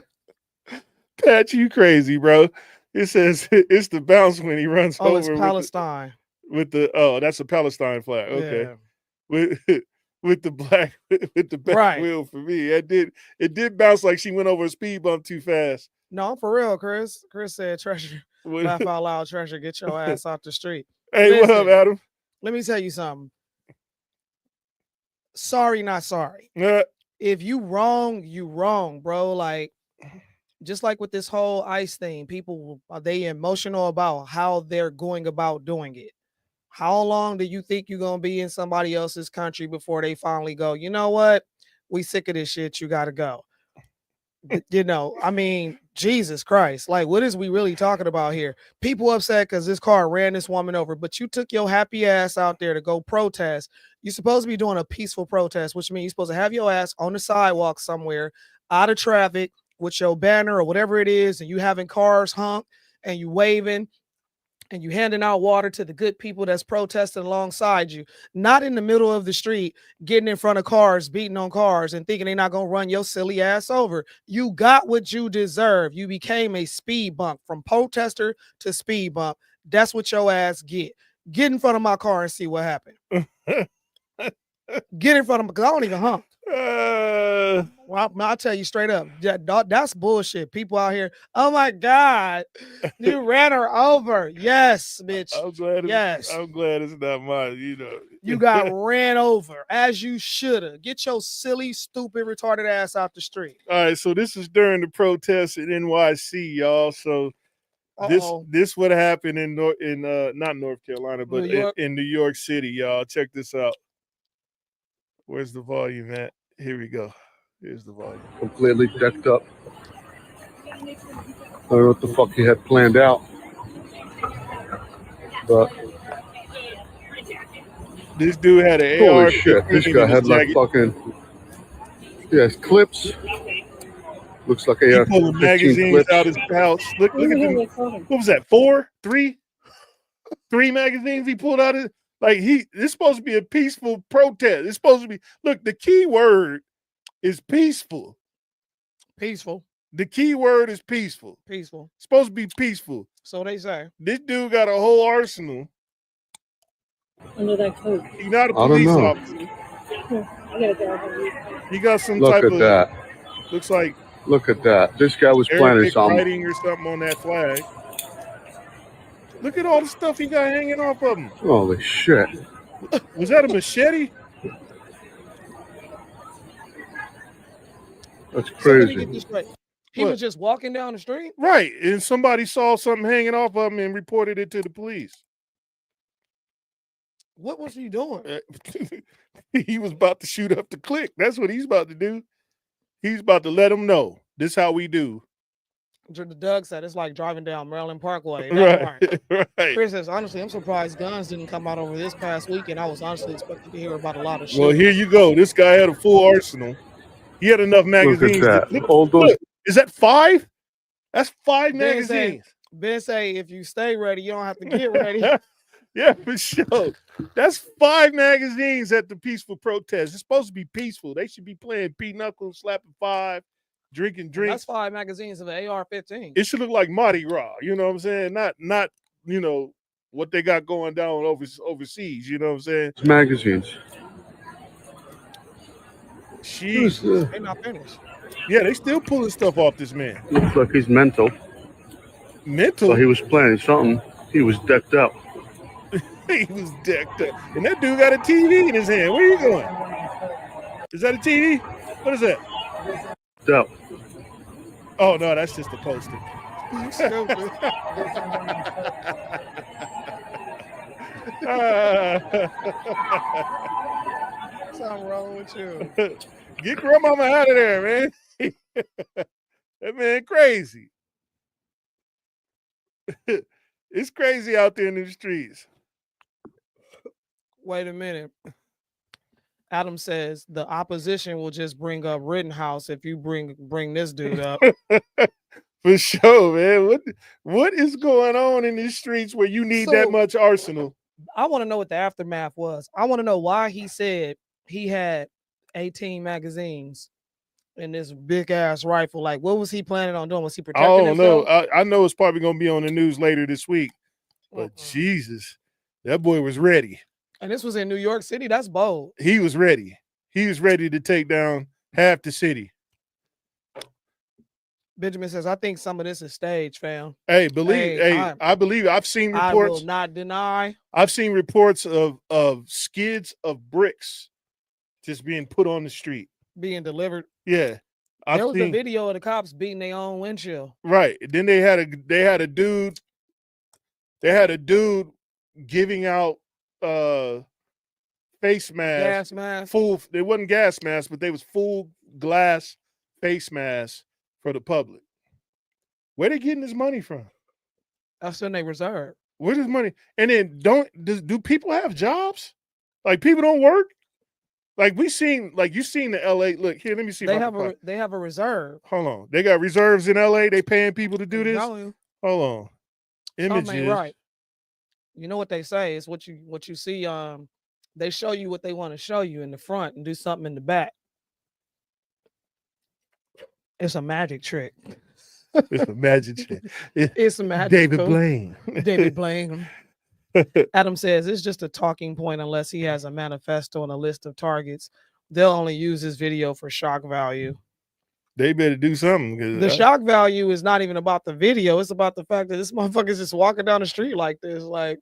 Pat, you crazy, bro. It says it's the bounce when he runs over. It's Palestine. With the that's a Palestine flag. Okay. Yeah. With the black with the back wheel for me. It did bounce like she went over a speed bump too fast. No, for real, Chris. Chris said, Treasure, laugh out loud, Treasure, get your ass off the street. Hey, Listen, what up, Adam? Let me tell you something. Sorry, not sorry. If you wrong, bro. Like, just like with this whole ICE thing, people are they emotional about how they're going about doing it. How long do you think you're gonna be in somebody else's country before they finally go, you know what? We sick of this shit. You gotta go. I mean, Jesus Christ. Like, what is we really talking about here? People upset because this car ran this woman over, but you took your happy ass out there to go protest. You're supposed to be doing a peaceful protest, which means you're supposed to have your ass on the sidewalk somewhere, out of traffic, with your banner or whatever it is, and you having cars honk and you waving and you handing out water to the good people that's protesting alongside you, not in the middle of the street, getting in front of cars, beating on cars and thinking they're not going to run your silly ass over. You got what you deserve. You became a speed bump, from protester to speed bump. That's what your ass get. Get in front of my car and see what happened. Get in front of me, because I don't even hump. Well, I'll tell you straight up, that's bullshit. People out here, oh my God, you ran her over. Yes, bitch. I'm glad it's not mine, You got ran over, as you should have. Get your silly, stupid, retarded ass out the street. All right, so this is during the protests in NYC, y'all. So this would happen in not North Carolina, but in New York City, y'all. Check this out. Where's the volume at? Here we go. Here's the volume. Completely decked up. I don't know what the fuck he had planned out. But this dude had an holy AR. shit, this guy had like fucking clips. Looks like he had pulling 15 magazines clips. out his pouch. Look at them. What was that? 3 magazines he pulled out of. Like it's supposed to be a peaceful protest. It's supposed to be. Look, the key word is peaceful. Peaceful. The key word is peaceful. Peaceful. It's supposed to be peaceful. So they say. This dude got a whole arsenal. Under that coat. He's not a police officer. He got some Look type at of, that. looks like Look at that. This guy was planning Arabic something. writing or something on that flag. Look at all the stuff he got hanging off of him. Holy shit. Was that a machete? That's So let me crazy. get this straight. He What? was just walking down the street. Right. And somebody saw something hanging off of him and reported it to the police. What was he doing? He was about to shoot up the clique. That's what he's about to do. He's about to let them know. This how we do. Doug said it's like driving down Maryland Parkway. That Right. part. Right. Chris says, honestly, I'm surprised guns didn't come out over this past weekend. I was honestly expecting to hear about a lot of shit. Well, here you go. This guy had a full arsenal. He had enough magazines. Look at that. Look, All those. is that 5? That's 5 Ben say, magazines. Ben say, if you stay ready, you don't have to get ready. Yeah, for sure. That's 5 magazines at the peaceful protest. It's supposed to be peaceful. They should be playing pinochle, slapping 5, drinking drinks. That's 5 magazines of an AR-15. It should look like Mardi Gras. You know what I'm saying? Not you know what they got going down overseas. You know what I'm saying? Magazines. Jeez. They not finished. Yeah, they still pulling stuff off this man. Looks like he's mental. Mental? So he was planning something. He was decked out. He was decked up. And that dude got a TV in his hand. Where are you going? Is that a TV? What is that? Out. Oh, no, that's just a poster. You stupid. Something wrong with you. Get grandmama out of there, man. That man crazy. It's crazy out there in the streets. Wait a minute. Adam says the opposition will just bring up Rittenhouse if you bring this dude up. For sure, man. What is going on in these streets where you need that much arsenal? I want to know what the aftermath was. I want to know why he said he had 18 magazines in this big ass rifle. Like, what was he planning on doing? Was he protecting I don't himself? know. I know it's probably going to be on the news later this week. But Jesus, that boy was ready. And this was in New York City. That's bold. He was ready. He was ready to take down half the city. Benjamin says, I think some of this is staged, fam. Hey, I believe it. I've seen reports. I will not deny. I've seen reports of skids of bricks just being put on the street. Being delivered. Yeah. There was a video of the cops beating their own windshield. Right. Then they had a dude giving out face masks. Gas mask. Full, they wasn't gas masks, but they was full glass face masks for the public. Where they getting this money from? That's in their reserve. Where's this money? And then do people have jobs? Like people don't work? Like you seen the LA. Look here, let me see. They have a reserve. Hold on. They got reserves in LA. They paying people to do this. Hold on. Images. ain't right. You know what they say is what you see. They show you what they want to show you in the front and do something in the back. It's a magic trick. It's a magic trick. It's a magic. David Blaine. David Blaine. Adam says it's just a talking point unless he has a manifesto and a list of targets. They'll only use this video for shock value. They better do something. The shock value is not even about the video. It's about the fact that this motherfucker's just walking down the street like this. Like,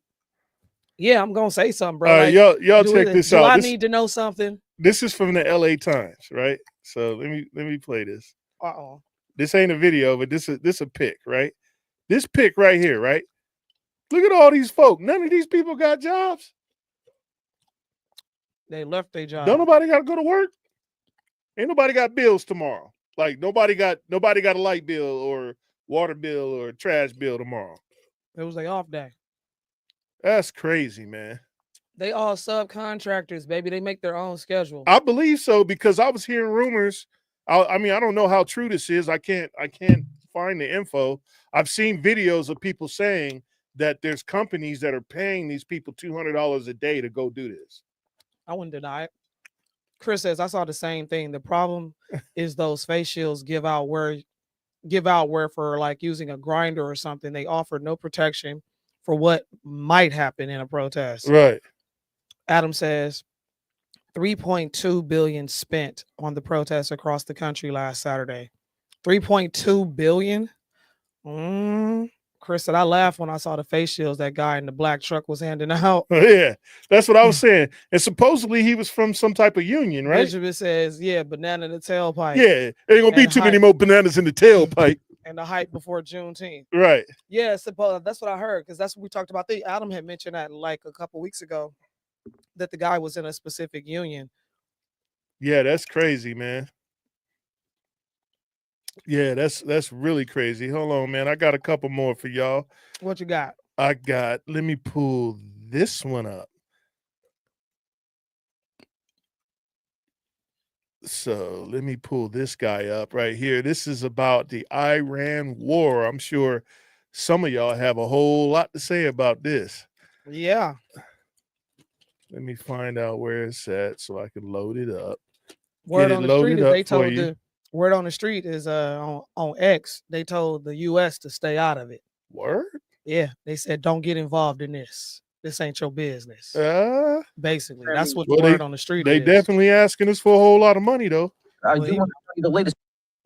yeah, I'm gonna say something, bro. Like, y'all check this out. I need to know something. This is from the LA Times, right? So let me play this. Uh-oh. This ain't a video, but this a pic, right? This pic right here, right? Look at all these folk. None of these people got jobs. They left their job. Don't nobody got to go to work. Ain't nobody got bills tomorrow. Like nobody got a light bill or water bill or trash bill tomorrow. It was their off day. That's crazy, man. They all subcontractors, baby. They make their own schedule. I believe so because I was hearing rumors. I mean, I don't know how true this is. I can't find the info. I've seen videos of people saying that there's companies that are paying these people $200 a day to go do this. I wouldn't deny it. Chris says I saw the same thing. The problem is those face shields give out where for like using a grinder or something. They offer no protection for what might happen in a protest. Right. Adam says $3.2 billion spent on the protests across the country last Saturday. $3.2 billion. Chris said, I laughed when I saw the face shields that guy in the black truck was handing out. Yeah, that's what I was saying. And supposedly he was from some type of union, right? Benjamin says, yeah, banana in the tailpipe. Yeah, there ain't gonna be And too many hype. more bananas in the tailpipe. And the hype before Juneteenth. Right. Yeah, suppose that's what I heard, because that's what we talked about. Adam had mentioned that like a couple weeks ago, that the guy was in a specific union. Yeah, that's crazy, man. Yeah, that's really crazy. Hold on, man. I got a couple more for y'all. What you got? Let me pull this one up. So let me pull this guy up right here. This is about the Iran war. I'm sure some of y'all have a whole lot to say about this. Yeah. Let me find out where it's at so I can load it up. Word on the street is they told you. word on the street is on X. They told the U.S. to stay out of it. Word? Yeah, they said don't get involved in this. This ain't your business. Basically, that's what the word on the street They is. definitely asking us for a whole lot of money though. I do want to show you the latest.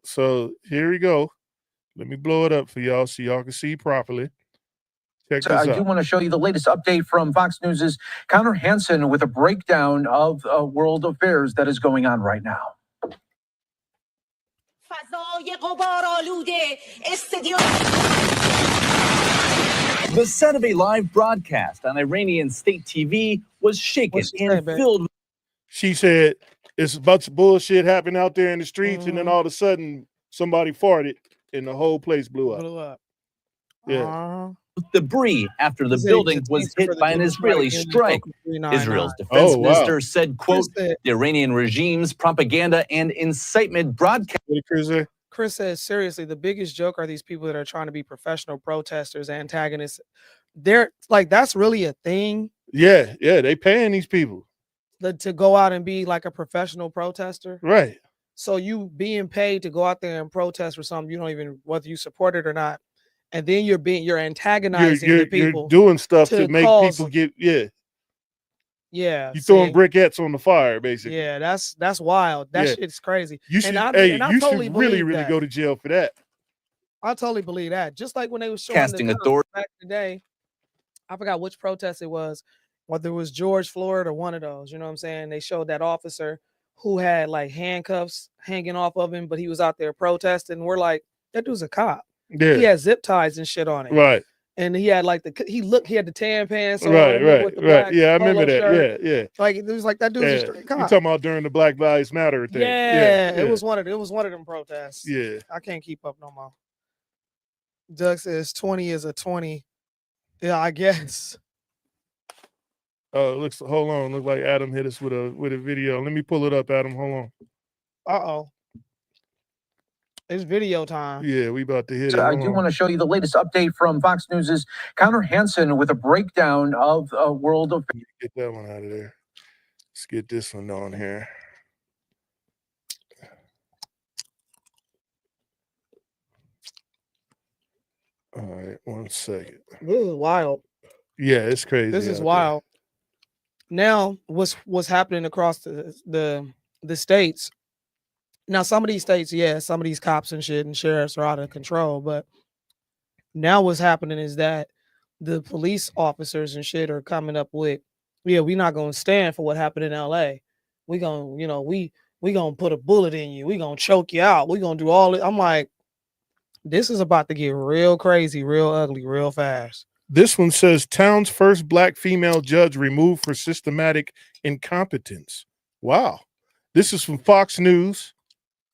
So here we go. Let me blow it up for y'all so y'all can see properly. Check So this I out. do want to show you the latest update from Fox News' Connor Hansen with a breakdown of world affairs that is going on right now. The set of a live broadcast on Iranian state TV was shaken and filled. She said it's a bunch of bullshit happening out there in the streets, and then all of a sudden somebody farted and the whole place blew up. Yeah. with debris after the building was hit by an Israeli strike. Israel's defense Oh, wow. minister said, quote, the Iranian regime's propaganda and incitement broadcast. Chris says, seriously, the biggest joke are these people that are trying to be professional protesters, antagonists. They're like, that's really a thing. Yeah, they paying these people. To go out and be like a professional protester. Right. So you being paid to go out there and protest for something you don't even, whether you support it or not. And then you're antagonizing the people. You're doing stuff to make people get, Yeah. You throwing briquettes on the fire, basically. Yeah, that's wild. That shit's crazy. You should, I you totally should really believe that. go to jail for that. I totally believe that. Just like when they was showing Casting the authority. back in the day, I forgot which protest it was, whether it was George Floyd or one of those. You know what I'm saying? They showed that officer who had like handcuffs hanging off of him, but he was out there protesting. We're like, that dude's a cop. Yeah. He had zip ties and shit on it. Right. And he had like he had the tan pants on. Right. With the black Yeah, I remember polo that. shirt. Yeah. Like it was like that dude's a straight cop. You talking about during the Black Lives Matter thing? Yeah, it was one of them protests. Yeah. I can't keep up no more. Doug says 20 is a 20. Yeah, I guess. Hold on. Look like Adam hit us with a video. Let me pull it up, Adam. Hold on. It's video time. Yeah, we about to hit it. So I do want to show you the latest update from Fox News' Connor Hansen with a breakdown of world affairs. Get that one out of there. Let's get this one on here. All right, 1 second. This is wild. Yeah, it's crazy. This is wild. Now, what's happening across the states? Now, some of these states, some of these cops and shit and sheriffs are out of control. But now what's happening is that the police officers and shit are coming up with, we're not going to stand for what happened in LA. We're going to, we going to put a bullet in you. We're going to choke you out. We're going to do all it. I'm like, this is about to get real crazy, real ugly, real fast. This one says town's first black female judge removed for systematic incompetence. Wow. This is from Fox News.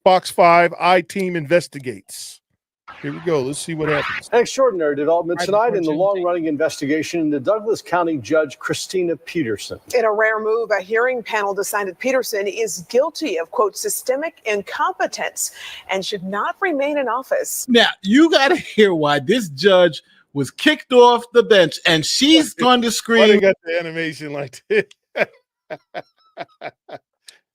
Fox 5, I-Team investigates. Here we go. Let's see what happens. An extraordinary development tonight in the long-running investigation into Douglas County Judge Christina Peterson. In a rare move, a hearing panel decided Peterson is guilty of, quote, systemic incompetence and should not remain in office. Now, you got to hear why this judge was kicked off the bench, and she's going to scream. Why they got the animation like this?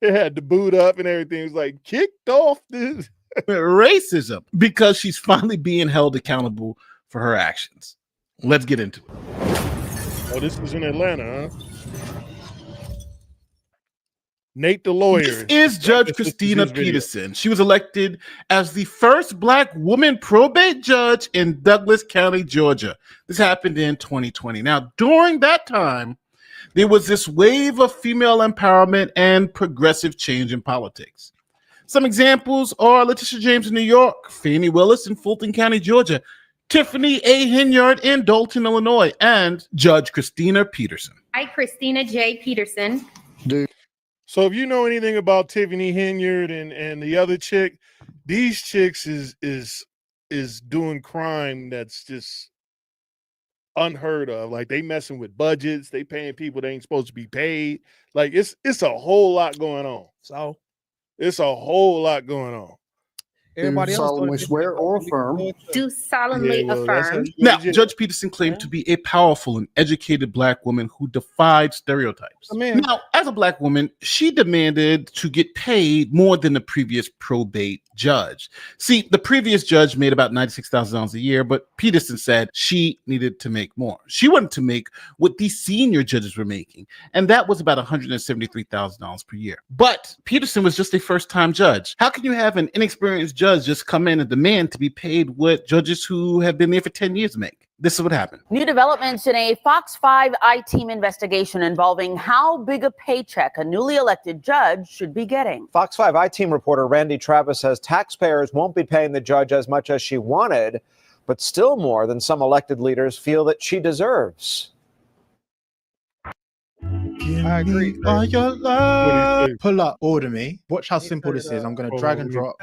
It had the boot up and everything. It was like kicked off this racism because she's finally being held accountable for her actions. Let's get into it. Oh, this was in Atlanta, huh? Nate the lawyer. This is Judge Christina Peterson. She was elected as the first Black woman probate judge in Douglas County, Georgia. This happened in 2020. Now, during that time, there was this wave of female empowerment and progressive change in politics. Some examples are Letitia James in New York, Fannie Willis in Fulton County, Georgia, Tiffany A. Hinyard in Dalton, Illinois, and Judge Christina Peterson. Hi, Christina J. Peterson. So if you know anything about Tiffany Hinyard and the other chick, these chicks is doing crime that's just unheard of. Like, they messing with budgets, they paying people they ain't supposed to be paid. Like, it's a whole lot going on. So it's a whole lot going on. Everybody else solemnly swear or affirm. Do solemnly affirm. Now, Judge Peterson claimed to be a powerful and educated Black woman who defied stereotypes. Now, as a Black woman, she demanded to get paid more than the previous probate judge. See, the previous judge made about $96,000 a year, but Peterson said she needed to make more. She wanted to make what these senior judges were making, and that was about $173,000 per year. But Peterson was just a first-time judge. How can you have an inexperienced judge just come in and demand to be paid what judges who have been there for 10 years make? This is what happened. New developments in a Fox 5 I-Team investigation involving how big a paycheck a newly elected judge should be getting. Fox 5 I-Team reporter Randy Travis says taxpayers won't be paying the judge as much as she wanted, but still more than some elected leaders feel that she deserves. I agree. All your love. Pull up, order me. Watch how simple this is. I'm going to drag and drop.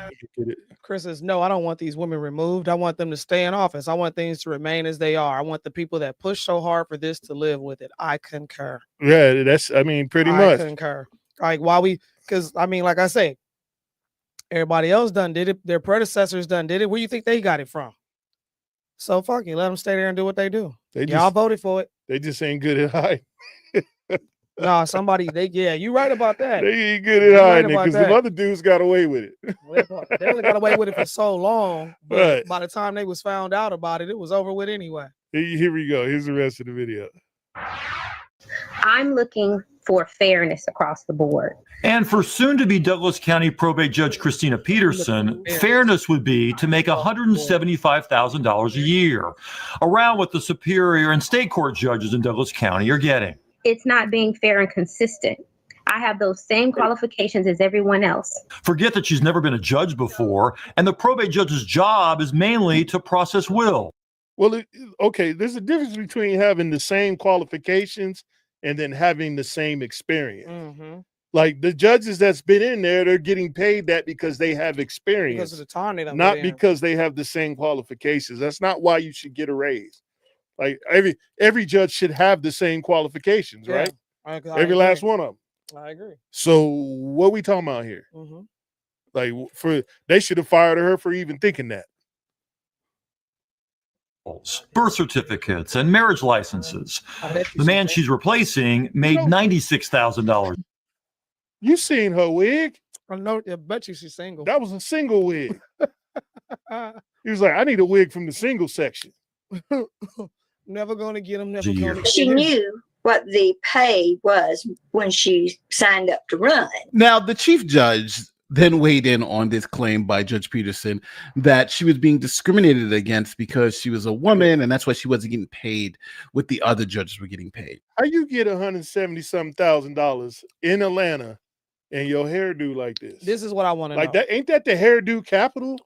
Chris says, no, I don't want these women removed. I want them to stay in office. I want things to remain as they are. I want the people that push so hard for this to live with it. I concur. Yeah, that's, I mean, pretty much. I concur. Like, because, I mean, like I say, everybody else done did it. Their predecessors done did it. Where you think they got it from? So fuck you. Let them stay there and do what they do. Y'all voted for it. They just ain't good at hiding. No, you right about that. They ain't good at hiding because the other dudes got away with it. They only got away with it for so long, but Right. by the time they was found out about it, it was over with anyway. Here we go. Here's the rest of the video. I'm looking for fairness across the board. And for soon-to-be Douglas County probate judge Christina Peterson, fairness would be to make $175,000 a year, around what the superior and state court judges in Douglas County are getting. It's not being fair and consistent. I have those same qualifications as everyone else. Forget that she's never been a judge before, and the probate judge's job is mainly to process will. Well, okay, there's a difference between having the same qualifications and then having the same experience. Like the judges that's been in there, they're getting paid that because they have experience, Because of the time they done not put in. because they have the same qualifications. That's not why you should get a raise. Like every judge should have the same qualifications, Yeah, right? I Every last agree. one of them. I agree. So what we talking about here? Like they should have fired her for even thinking that. Birth certificates and marriage licenses. The man she's replacing made $96,000. You seen her wig? I know. I bet you she's single. That was a single wig. He was like, I need a wig from the single section. Never gonna get him. Never gonna. She knew what the pay was when she signed up to run. Now, the chief judge then weighed in on this claim by Judge Peterson that she was being discriminated against because she was a woman, and that's why she wasn't getting paid what the other judges were getting paid. How you get $170,000 in Atlanta and your hairdo like this? This is what I want to know. Like that, ain't that the hairdo capital?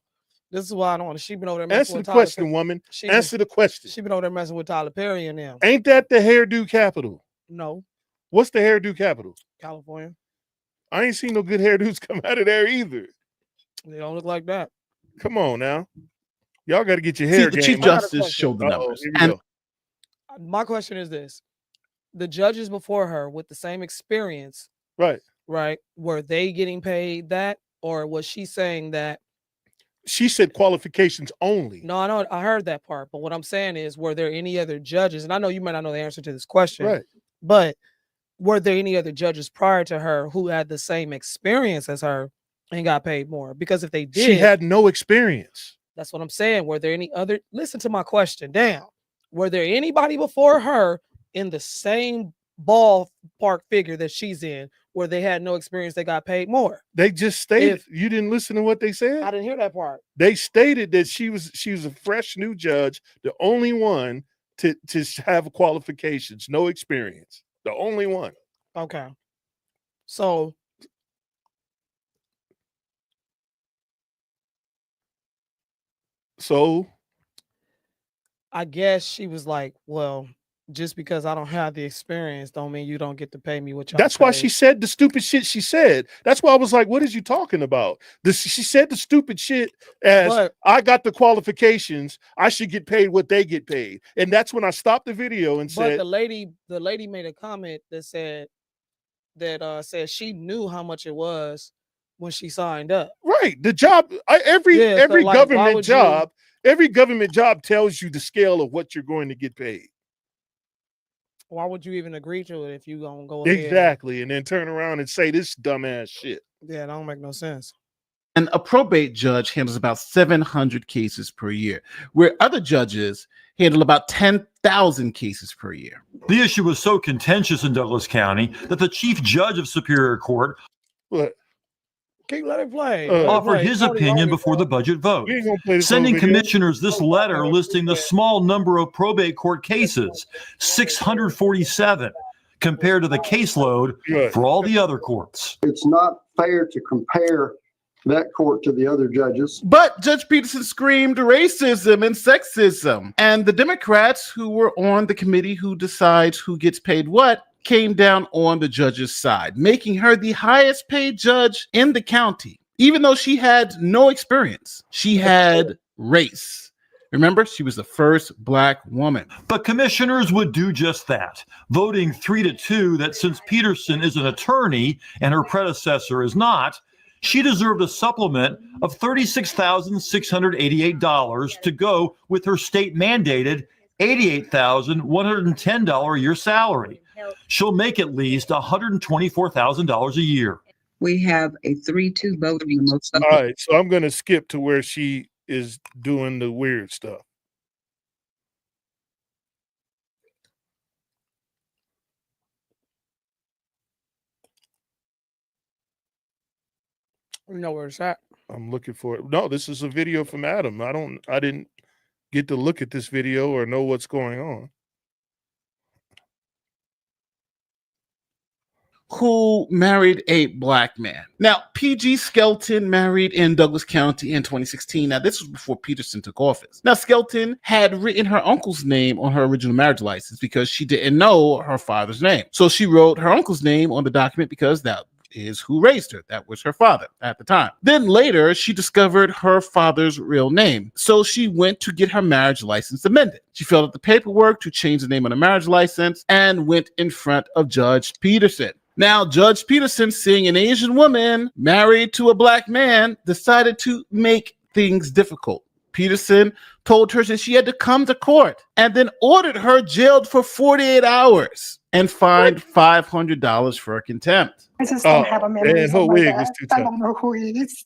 This is why I don't want to. She been over there messing Answer with the Tyler question, Perry. woman. She Answer the question. She been over there messing with Tyler Perry and them. Ain't that the hairdo capital? No, What's the hairdo capital? California. I ain't seen no good hairdos come out of there either. They don't look like that. Come on now. Y'all got to get your hair the game Chief up. Justice showed the Uh-oh, numbers. here we And go. My question is this: the judges before her with the same experience, right, were they getting paid that, or was she saying that? She said qualifications only. No, I know. I heard that part, but what I'm saying is, were there any other judges? And I know you might not know the answer to this question, Right. But were there any other judges prior to her who had the same experience as her and got paid more? Because if they did, She had no experience. that's what I'm saying. Were there any other? Listen to my question. Damn. Were there anybody before her in the same ballpark figure that she's in where they had no experience, they got paid more. They just stated. You didn't listen to what they said? I didn't hear that part. They stated that she was a fresh new judge, the only one to have qualifications, no experience. The only one. Okay. So I guess she was like, well, just because I don't have the experience don't mean you don't get to pay me what y'all That's why she said the stupid shit she said. That's why I was like, what is you talking about? She said the stupid shit as I got the qualifications, I should get paid what they get paid. And that's when I stopped the video and said, the lady made a comment that said said she knew how much it was when she signed up. Right. The job, every government job, every government job tells you the scale of what you're going to get paid. Why would you even agree to it if you gonna go ahead? Exactly, and then turn around and say this dumbass shit? Yeah, that don't make no sense. And a probate judge handles about 700 cases per year, where other judges handle about 10,000 cases per year. The issue was so contentious in Douglas County that the chief judge of Superior Court Keep letting it play. offered his opinion before the budget vote, sending commissioners this letter listing the small number of probate court cases, 647, compared to the caseload for all the other courts. It's not fair to compare that court to the other judges. But Judge Peterson screamed racism and sexism. And the Democrats who were on the committee who decides who gets paid what came down on the judge's side, making her the highest paid judge in the county, even though she had no experience. She had race. Remember, she was the first Black woman. But commissioners would do just that, voting 3-2 that since Peterson is an attorney and her predecessor is not, she deserved a supplement of $36,688 to go with her state-mandated $88,110 a year salary. She'll make at least $124,000 a year. We have a 3-2 vote on the motion. All right, so I'm going to skip to where she is doing the weird stuff. You know where it's at. I'm looking for it. No, this is a video from Adam. I didn't get to look at this video or know what's going on. Who married a Black man. Now, P.G. Skelton married in Douglas County in 2016. Now, this was before Peterson took office. Now, Skelton had written her uncle's name on her original marriage license because she didn't know her father's name. So she wrote her uncle's name on the document because that is who raised her. That was her father at the time. Then later, she discovered her father's real name. So she went to get her marriage license amended. She filled out the paperwork to change the name on the marriage license and went in front of Judge Peterson. Now, Judge Peterson, seeing an Asian woman married to a Black man, decided to make things difficult. Peterson told her that she had to come to court and then ordered her jailed for 48 hours and fined $500 for contempt. I just don't have a memory. And her wig was too tough. I don't know who he is.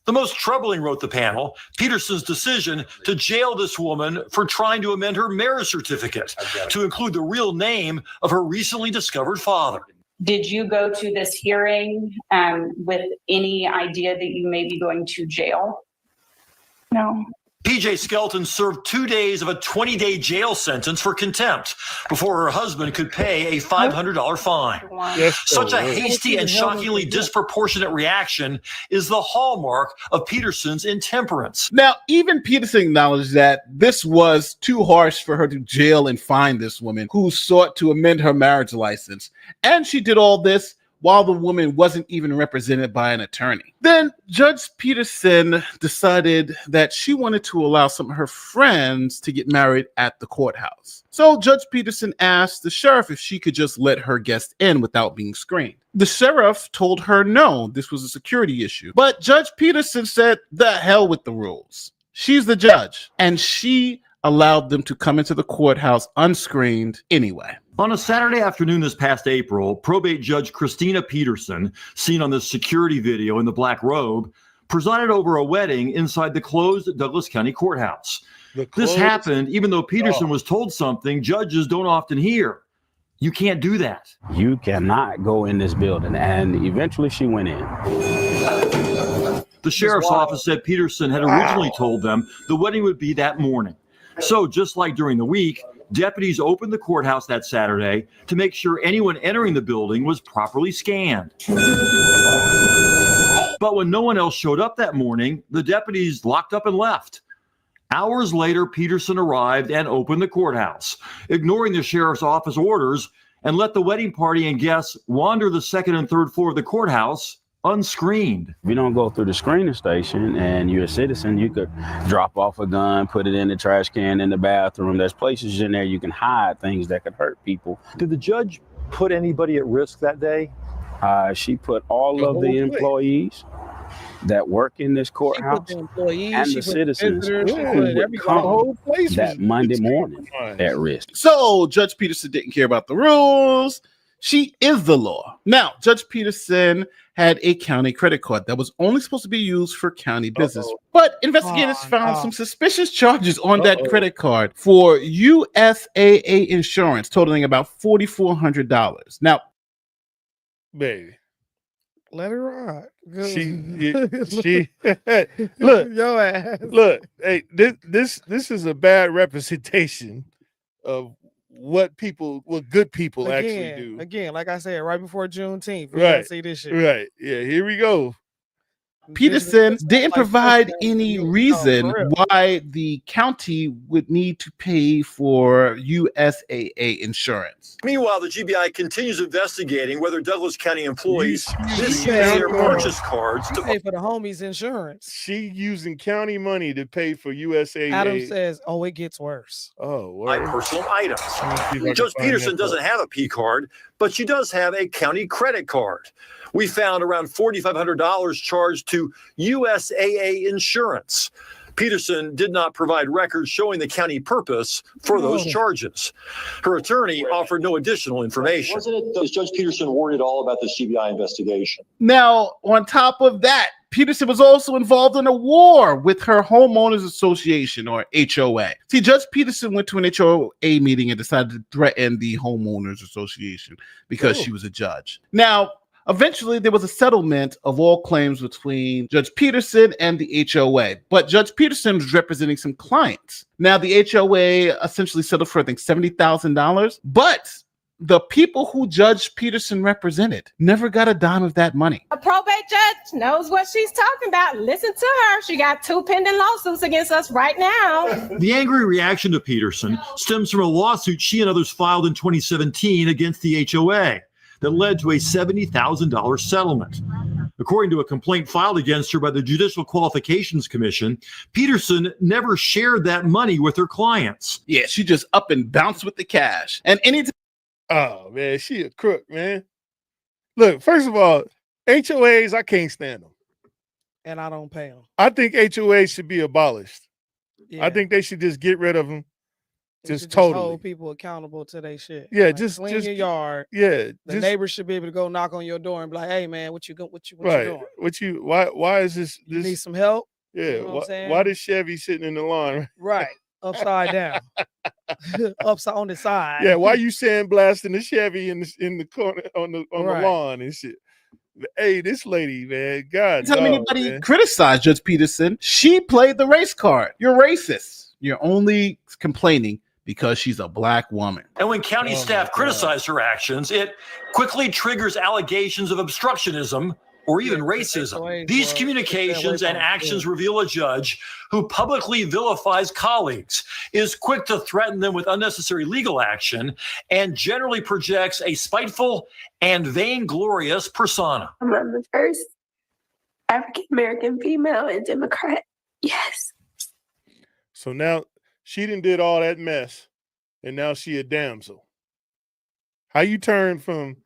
The most troubling, wrote the panel, Peterson's decision to jail this woman for trying to amend her marriage certificate to include the real name of her recently discovered father. Did you go to this hearing with any idea that you may be going to jail? No. PJ Skelton served 2 days of a 20-day jail sentence for contempt before her husband could pay a $500 fine. Such a hasty and shockingly disproportionate reaction is the hallmark of Peterson's intemperance. Now, even Peterson acknowledged that this was too harsh for her to jail and fine this woman who sought to amend her marriage license. And she did all this while the woman wasn't even represented by an attorney. Then Judge Peterson decided that she wanted to allow some of her friends to get married at the courthouse. So Judge Peterson asked the sheriff if she could just let her guest in without being screened. The sheriff told her no, this was a security issue. But Judge Peterson said, the hell with the rules. She's the judge, and she allowed them to come into the courthouse unscreened anyway. On a Saturday afternoon this past April, probate judge Christina Peterson, seen on this security video in the black robe, presided over a wedding inside the closed Douglas County Courthouse. This happened even though Peterson was told something judges don't often hear. You can't do that. You cannot go in this building. And eventually she went in. The sheriff's office said Peterson had originally told them the wedding would be that morning. So just like during the week, deputies opened the courthouse that Saturday to make sure anyone entering the building was properly scanned. But when no one else showed up that morning, the deputies locked up and left. Hours later, Peterson arrived and opened the courthouse, ignoring the sheriff's office orders, and let the wedding party and guests wander the second and third floor of the courthouse unscreened. If you don't go through the screening station and you're a citizen, you could drop off a gun, put it in the trash can in the bathroom. There's places in there you can hide things that could hurt people. Did the judge put anybody at risk that day? She put all of the employees that work in this courthouse and the citizens who would come that Monday morning at risk. So Judge Peterson didn't care about the rules. She is the law. Now, Judge Peterson had a county credit card that was only supposed to be used for county business. But investigators found some suspicious charges on that credit card for USAA insurance totaling about $4,400. Now, baby, let her ride. She look, your ass. Look, hey, this is a bad representation of what good people actually do. Again, like I said, right before Juneteenth, we Right. gotta see this shit. Right. Yeah, here we go. Peterson didn't provide any reason why the county would need to pay for USAA insurance. Meanwhile, the GBI continues investigating whether Douglas County employees misuse their purchase cards to pay for the homies' insurance. She using county money to pay for USAA. Adam says, "Oh, it gets worse." Oh, buy personal items. see if I can Judge find Peterson that doesn't have a P card, but she does have a county credit card. We found around $4,500 charged to USAA insurance. Peterson did not provide records showing the county purpose for those charges. Her attorney offered no additional information. Wasn't it, is Judge Peterson worried at all about this GBI investigation? Now, on top of that, Peterson was also involved in a war with her homeowners association, or HOA. See, Judge Peterson went to an HOA meeting and decided to threaten the homeowners association because she was a judge. Now, eventually, there was a settlement of all claims between Judge Peterson and the HOA, but Judge Peterson was representing some clients. Now, the HOA essentially settled for, I think, $70,000, but the people who Judge Peterson represented never got a dime of that money. A probate judge knows what she's talking about. Listen to her. She got 2 pending lawsuits against us right now. The angry reaction to Peterson stems from a lawsuit she and others filed in 2017 against the HOA that led to a $70,000 settlement. According to a complaint filed against her by the Judicial Qualifications Commission, Peterson never shared that money with her clients. Yeah, she just up and bounced with the cash. And anytime. Oh, man, she a crook, man. Look, first of all, HOAs, I can't stand them. And I don't pay them. I think HOAs should be abolished. Yeah. I think they should just get rid of them. Just Hold totally. people accountable to their shit. Yeah, Like, just clean your yard. Yeah, The neighbors should be able to go knock on your door and be like, "Hey, man, what you right. doing? Why is this? You need some help?" Yeah. You know what I'm saying? Why is Chevy sitting in the lawn? Right, upside down, upside on the side. Yeah. Why you sandblasting the Chevy in the corner on the Right. lawn and shit? Hey, this lady, man. God. Anytime dog, anybody man. criticized Judge Peterson, she played the race card. You're racist. You're only complaining because she's a black woman. And when county staff criticize her actions, it quickly triggers allegations of obstructionism or even racism. These communications and actions reveal a judge who publicly vilifies colleagues, is quick to threaten them with unnecessary legal action, and generally projects a spiteful and vainglorious persona. I'm the first African-American female and Democrat. Yes. So now she did all that mess, and now she a damsel. How you turn from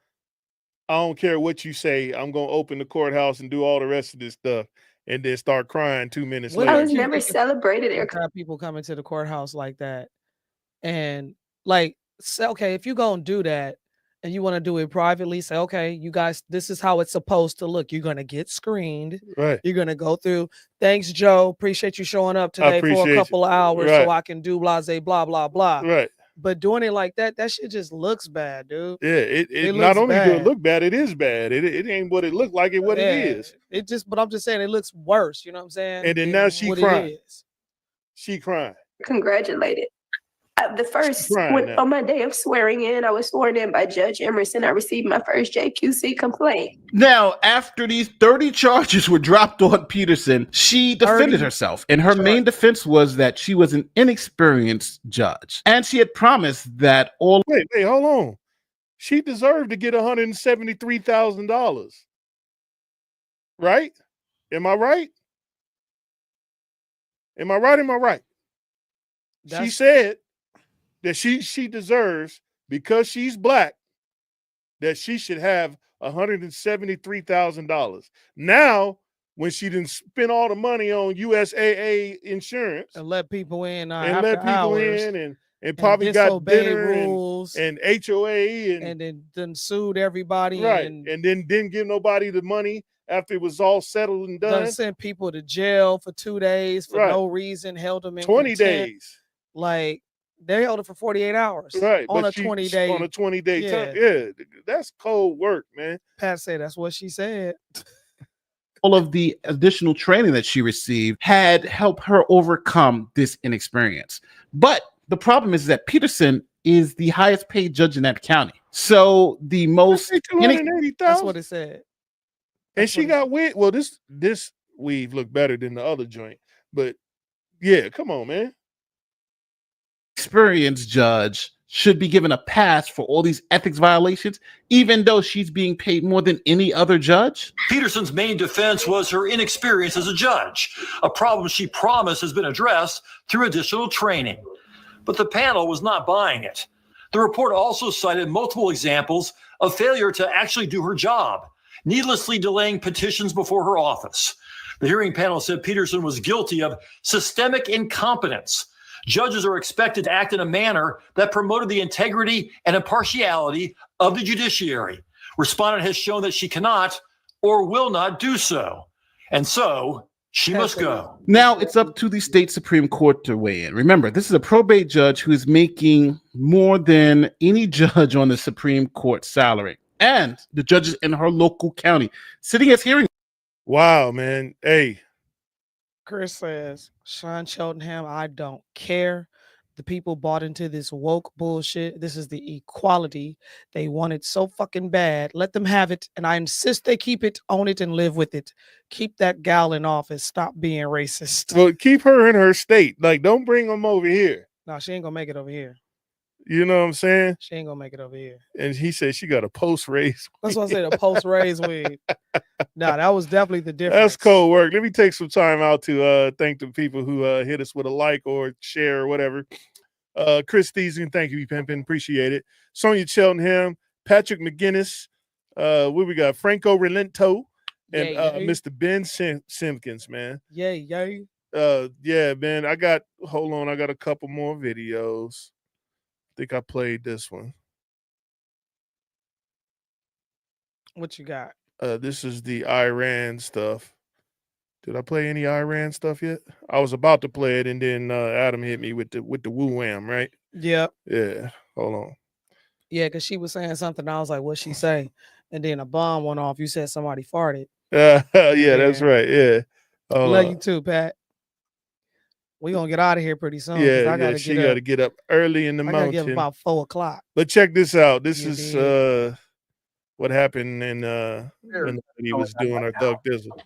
I don't care what you say, I'm gonna open the courthouse and do all the rest of this stuff, and then start crying 2 minutes later? I was never celebrated there. People coming to the courthouse like that, and like, say, okay, if you gonna do that and you want to do it privately, say, okay, you guys, this is how it's supposed to look. You're gonna get screened. Right. You're gonna go through. Thanks, Joe. Appreciate you showing up today for a couple of hours so I can do blase blah blah blah. Right. But doing it like that shit just looks bad, dude. Yeah, it not only do it look bad, it is bad. It ain't what it looked like, it is. But I'm just saying it looks worse, you know what I'm saying? And then now she crying. She crying. Congratulated. On my day of swearing in, I was sworn in by Judge Emerson. I received my first JQC complaint. Now, after these 30 charges were dropped on Peterson, she defended herself. And her main defense was that she was an inexperienced judge. And she had promised that all... Wait, hold on. She deserved to get $173,000. Right? Am I right? Am I right? She said that she deserves, because she's black, that she should have $173,000. Now, when she didn't spend all the money on USAA insurance and let people in and probably got dinner rules and HOA and then sued everybody, right? And then didn't give nobody the money after it was all settled and done. Sent people to jail for 2 days for no reason, held them in 20 contempt. days. Like, they held it for 48 hours. Right. On a 20-day. On a 20-day time. Yeah. That's cold work, man. Pat said that's what she said. All of the additional training that she received had helped her overcome this inexperience. But the problem is that Peterson is the highest paid judge in that county. So the most... That's what it said. And she got weird. Well, this weave looked better than the other joint. But yeah, come on, man. Experienced judge should be given a pass for all these ethics violations, even though she's being paid more than any other judge? Peterson's main defense was her inexperience as a judge, a problem she promised has been addressed through additional training. But the panel was not buying it. The report also cited multiple examples of failure to actually do her job, needlessly delaying petitions before her office. The hearing panel said Peterson was guilty of systemic incompetence. Judges are expected to act in a manner that promoted the integrity and impartiality of the judiciary. Respondent has shown that she cannot or will not do so. And so she must go. Now it's up to the state Supreme Court to weigh in. Remember, this is a probate judge who is making more than any judge on the Supreme Court salary. And the judges in her local county sitting as hearing. Wow, man. Hey. Chris says, Sean Cheltenham, I don't care. The people bought into this woke bullshit. This is the equality they wanted so fucking bad. Let them have it. And I insist they keep it, own it, and live with it. Keep that gal in office. Stop being racist. Well, keep her in her state. Like, don't bring them over here. No, she ain't gonna make it over here. You know what I'm saying? She ain't gonna make it over here. And he said she got a post-raise. That's what I said, a post-raise wig. Nah, that was definitely the difference. That's cold work. Let me take some time out to thank the people who hit us with a like or share or whatever. Chris Thiessen, thank you, Pimpin. Appreciate it. Sonia Cheltenham, Patrick McGinnis, what we got? Franco Relento, and Mr. Ben Simpkins, man. Yay. Yeah, man. I got a couple more videos. I think I played this one. What you got? This is the Iran stuff. Did I play any Iran stuff yet? I was about to play it, and then Adam hit me with the woo wham, right? Yeah. Yeah. Hold on. Yeah, because she was saying something. I was like, what'd she say? And then a bomb went off. You said somebody farted. Yeah, that's right. Yeah. Love you too, Pat. We gonna get out of here pretty soon. Yeah, she got to get up early in the mountain. I gotta get about 4 o'clock. But check this out. This is what happened when he was doing her Thug Dizzle.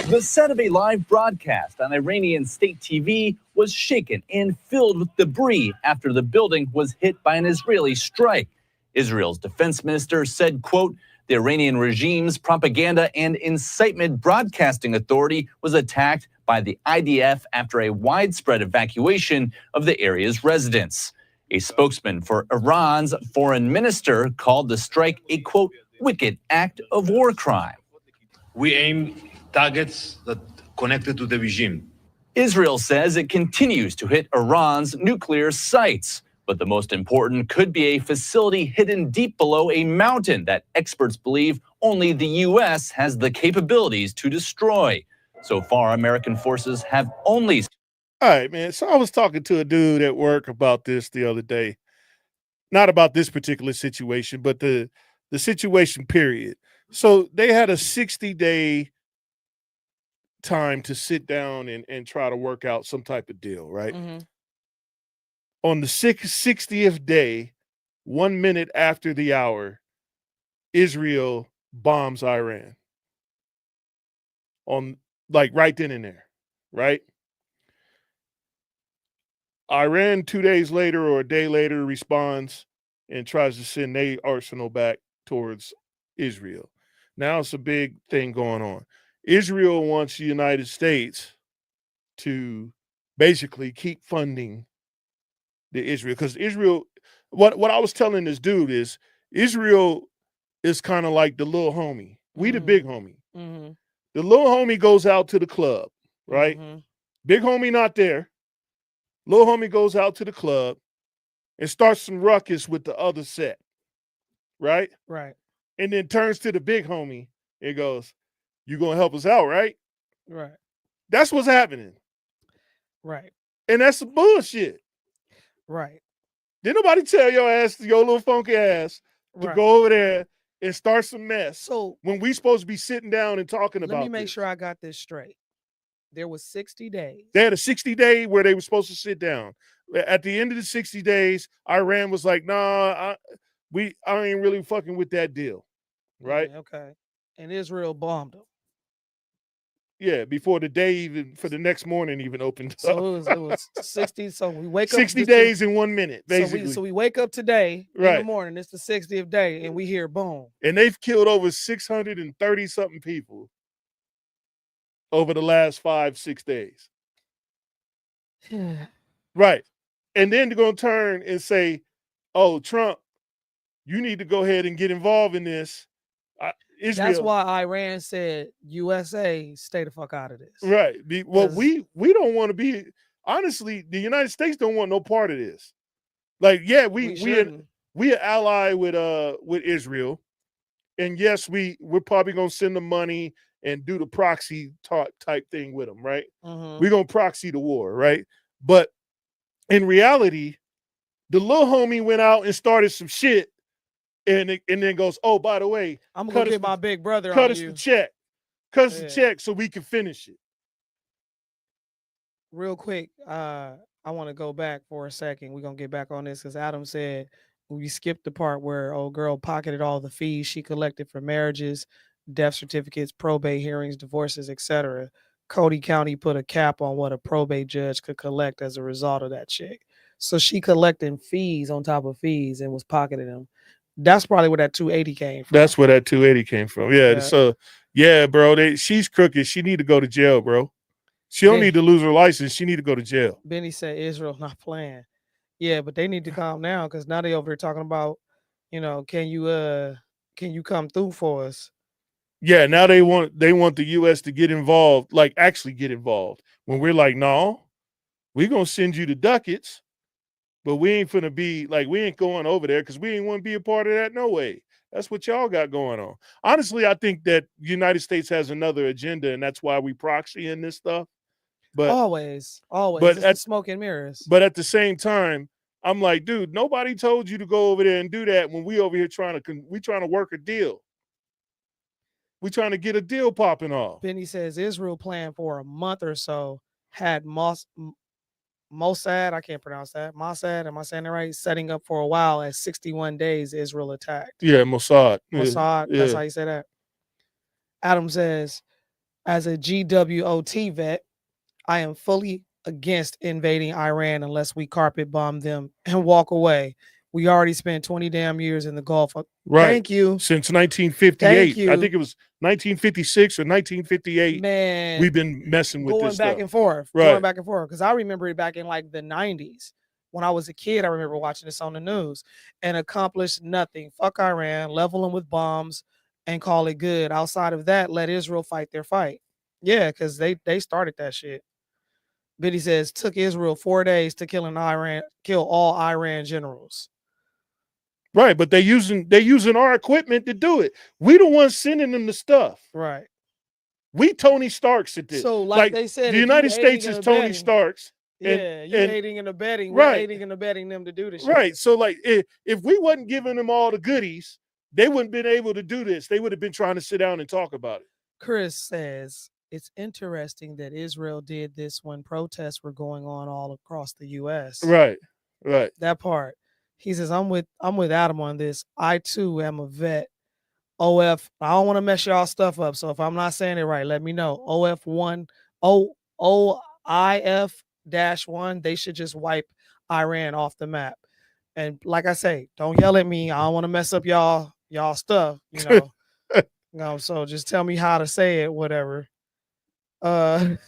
The set of a live broadcast on Iranian state TV was shaken and filled with debris after the building was hit by an Israeli strike. Israel's defense minister said, quote, the Iranian regime's propaganda and incitement broadcasting authority was attacked by the IDF after a widespread evacuation of the area's residents. A spokesman for Iran's foreign minister called the strike a, quote, wicked act of war crime. We aim targets that connected to the regime. Israel says it continues to hit Iran's nuclear sites. But the most important could be a facility hidden deep below a mountain that experts believe only the U.S. has the capabilities to destroy. So far, American forces have only... All right, man. So I was talking to a dude at work about this the other day. Not about this particular situation, but the situation period. So they had a 60-day time to sit down and try to work out some type of deal, right? On the 60th day, 1 minute after the hour, Israel bombs Iran. On like right then and there, right? Iran 2 days later or a day later responds and tries to send their arsenal back towards Israel. Now it's a big thing going on. Israel wants the United States to basically keep funding the Israel, because Israel, what I was telling this dude is Israel is kind of like the little homie. We the big homie. The little homie goes out to the club, right? Big homie not there. Little homie goes out to the club and starts some ruckus with the other set, right? Right. And then turns to the big homie and goes, "You gonna help us out, right?" Right. That's what's happening. Right. And that's some bullshit. Right. Did nobody tell your ass, your little funky ass, to go over there and start some mess? So when we supposed to be sitting down and talking about let me make this? sure I got this straight. There was 60 days. They had a 60-day where they were supposed to sit down. At the end of the 60 days, Iran was like, "Nah, I ain't really fucking with that deal," right? Okay. And Israel bombed them. Yeah, before the day even for the next morning even opened up. So it was 60. So we wake up 60 days in 1 minute, basically. So we wake up today in the morning. It's the 60th day, and we hear boom. And they've killed over 630 something people over the last 5-6 days. Right. And then they're going to turn and say, "Oh, Trump, you need to go ahead and get involved in this." Israel. That's why Iran said, USA, stay the fuck out of this. Right. Well, we don't want to be, honestly, the United States don't want no part of this. Like, yeah, we an ally with Israel. And yes, we're probably gonna send them money and do the proxy type thing with them, right? We're gonna proxy the war, right? But in reality, the little homie went out and started some shit, and then goes, "Oh, by the way, I'm gonna get my big brother cut on us you." the check, cut us the check so we can finish it." Real quick, I want to go back for a second. We're gonna get back on this because Adam said we skipped the part where old girl pocketed all the fees she collected for marriages, death certificates, probate hearings, divorces, etc. Cody County put a cap on what a probate judge could collect as a result of that chick. So she collecting fees on top of fees and was pocketing them. That's probably where that 280 came from. That's where that 280 came from. Yeah. So yeah, bro, she's crooked. She need to go to jail, bro. She don't need to lose her license. She need to go to jail. Benny said Israel not playing. Yeah, but they need to calm down because now they over there talking about, can you come through for us? Yeah, now they want the US to get involved, like actually get involved. When we're like, "No, we're gonna send you the ducats, but we ain't finna be like, we ain't going over there because we ain't want to be a part of that. No way." That's what y'all got going on. Honestly, I think that the United States has another agenda, and that's why we proxy in this stuff. But always, but it's the smoke and mirrors. But at the same time, I'm like, dude, nobody told you to go over there and do that when we over here trying to work a deal. We trying to get a deal popping off. Benny says Israel planned for a month or so, had Mossad, I can't pronounce that. Mossad, am I saying it right? Setting up for a while. At 61 days, Israel attacked. Yeah, Mossad. Mossad, that's how you say that. Adam says, as a GWOT vet, I am fully against invading Iran unless we carpet bomb them and walk away. We already spent 20 damn years in the Gulf. Right. Thank you. Since 1958. Thank you. I think it was 1956 or 1958. Man, we've been messing with this back stuff. and forth. Right. Going back and forth. Because I remember it back in like the 90s. When I was a kid, I remember watching this on the news and accomplished nothing. Fuck Iran, level them with bombs and call it good. Outside of that, let Israel fight their fight. Yeah, because they started that shit. Biddy says took Israel 4 days to kill all Iran generals. Right, but they're using our equipment to do it. We the ones sending them the stuff. Right. We Tony Starks at this. So, like they said, the if you United States aiding is and Tony abetting- Starks. Yeah, you aiding and abetting. We're Right. aiding and abetting them to do this shit. Right. So, like, if we wasn't giving them all the goodies, they wouldn't been able to do this. They would have been trying to sit down and talk about it. Chris says it's interesting that Israel did this when protests were going on all across the U.S. Right. Right. That part. He says, I'm with Adam on this. I too am a vet. OF. I don't want to mess y'all stuff up. So if I'm not saying it right, let me know. OF1 OIF-1. They should just wipe Iran off the map. And like I say, don't yell at me. I don't want to mess up y'all stuff. So just tell me how to say it, whatever. And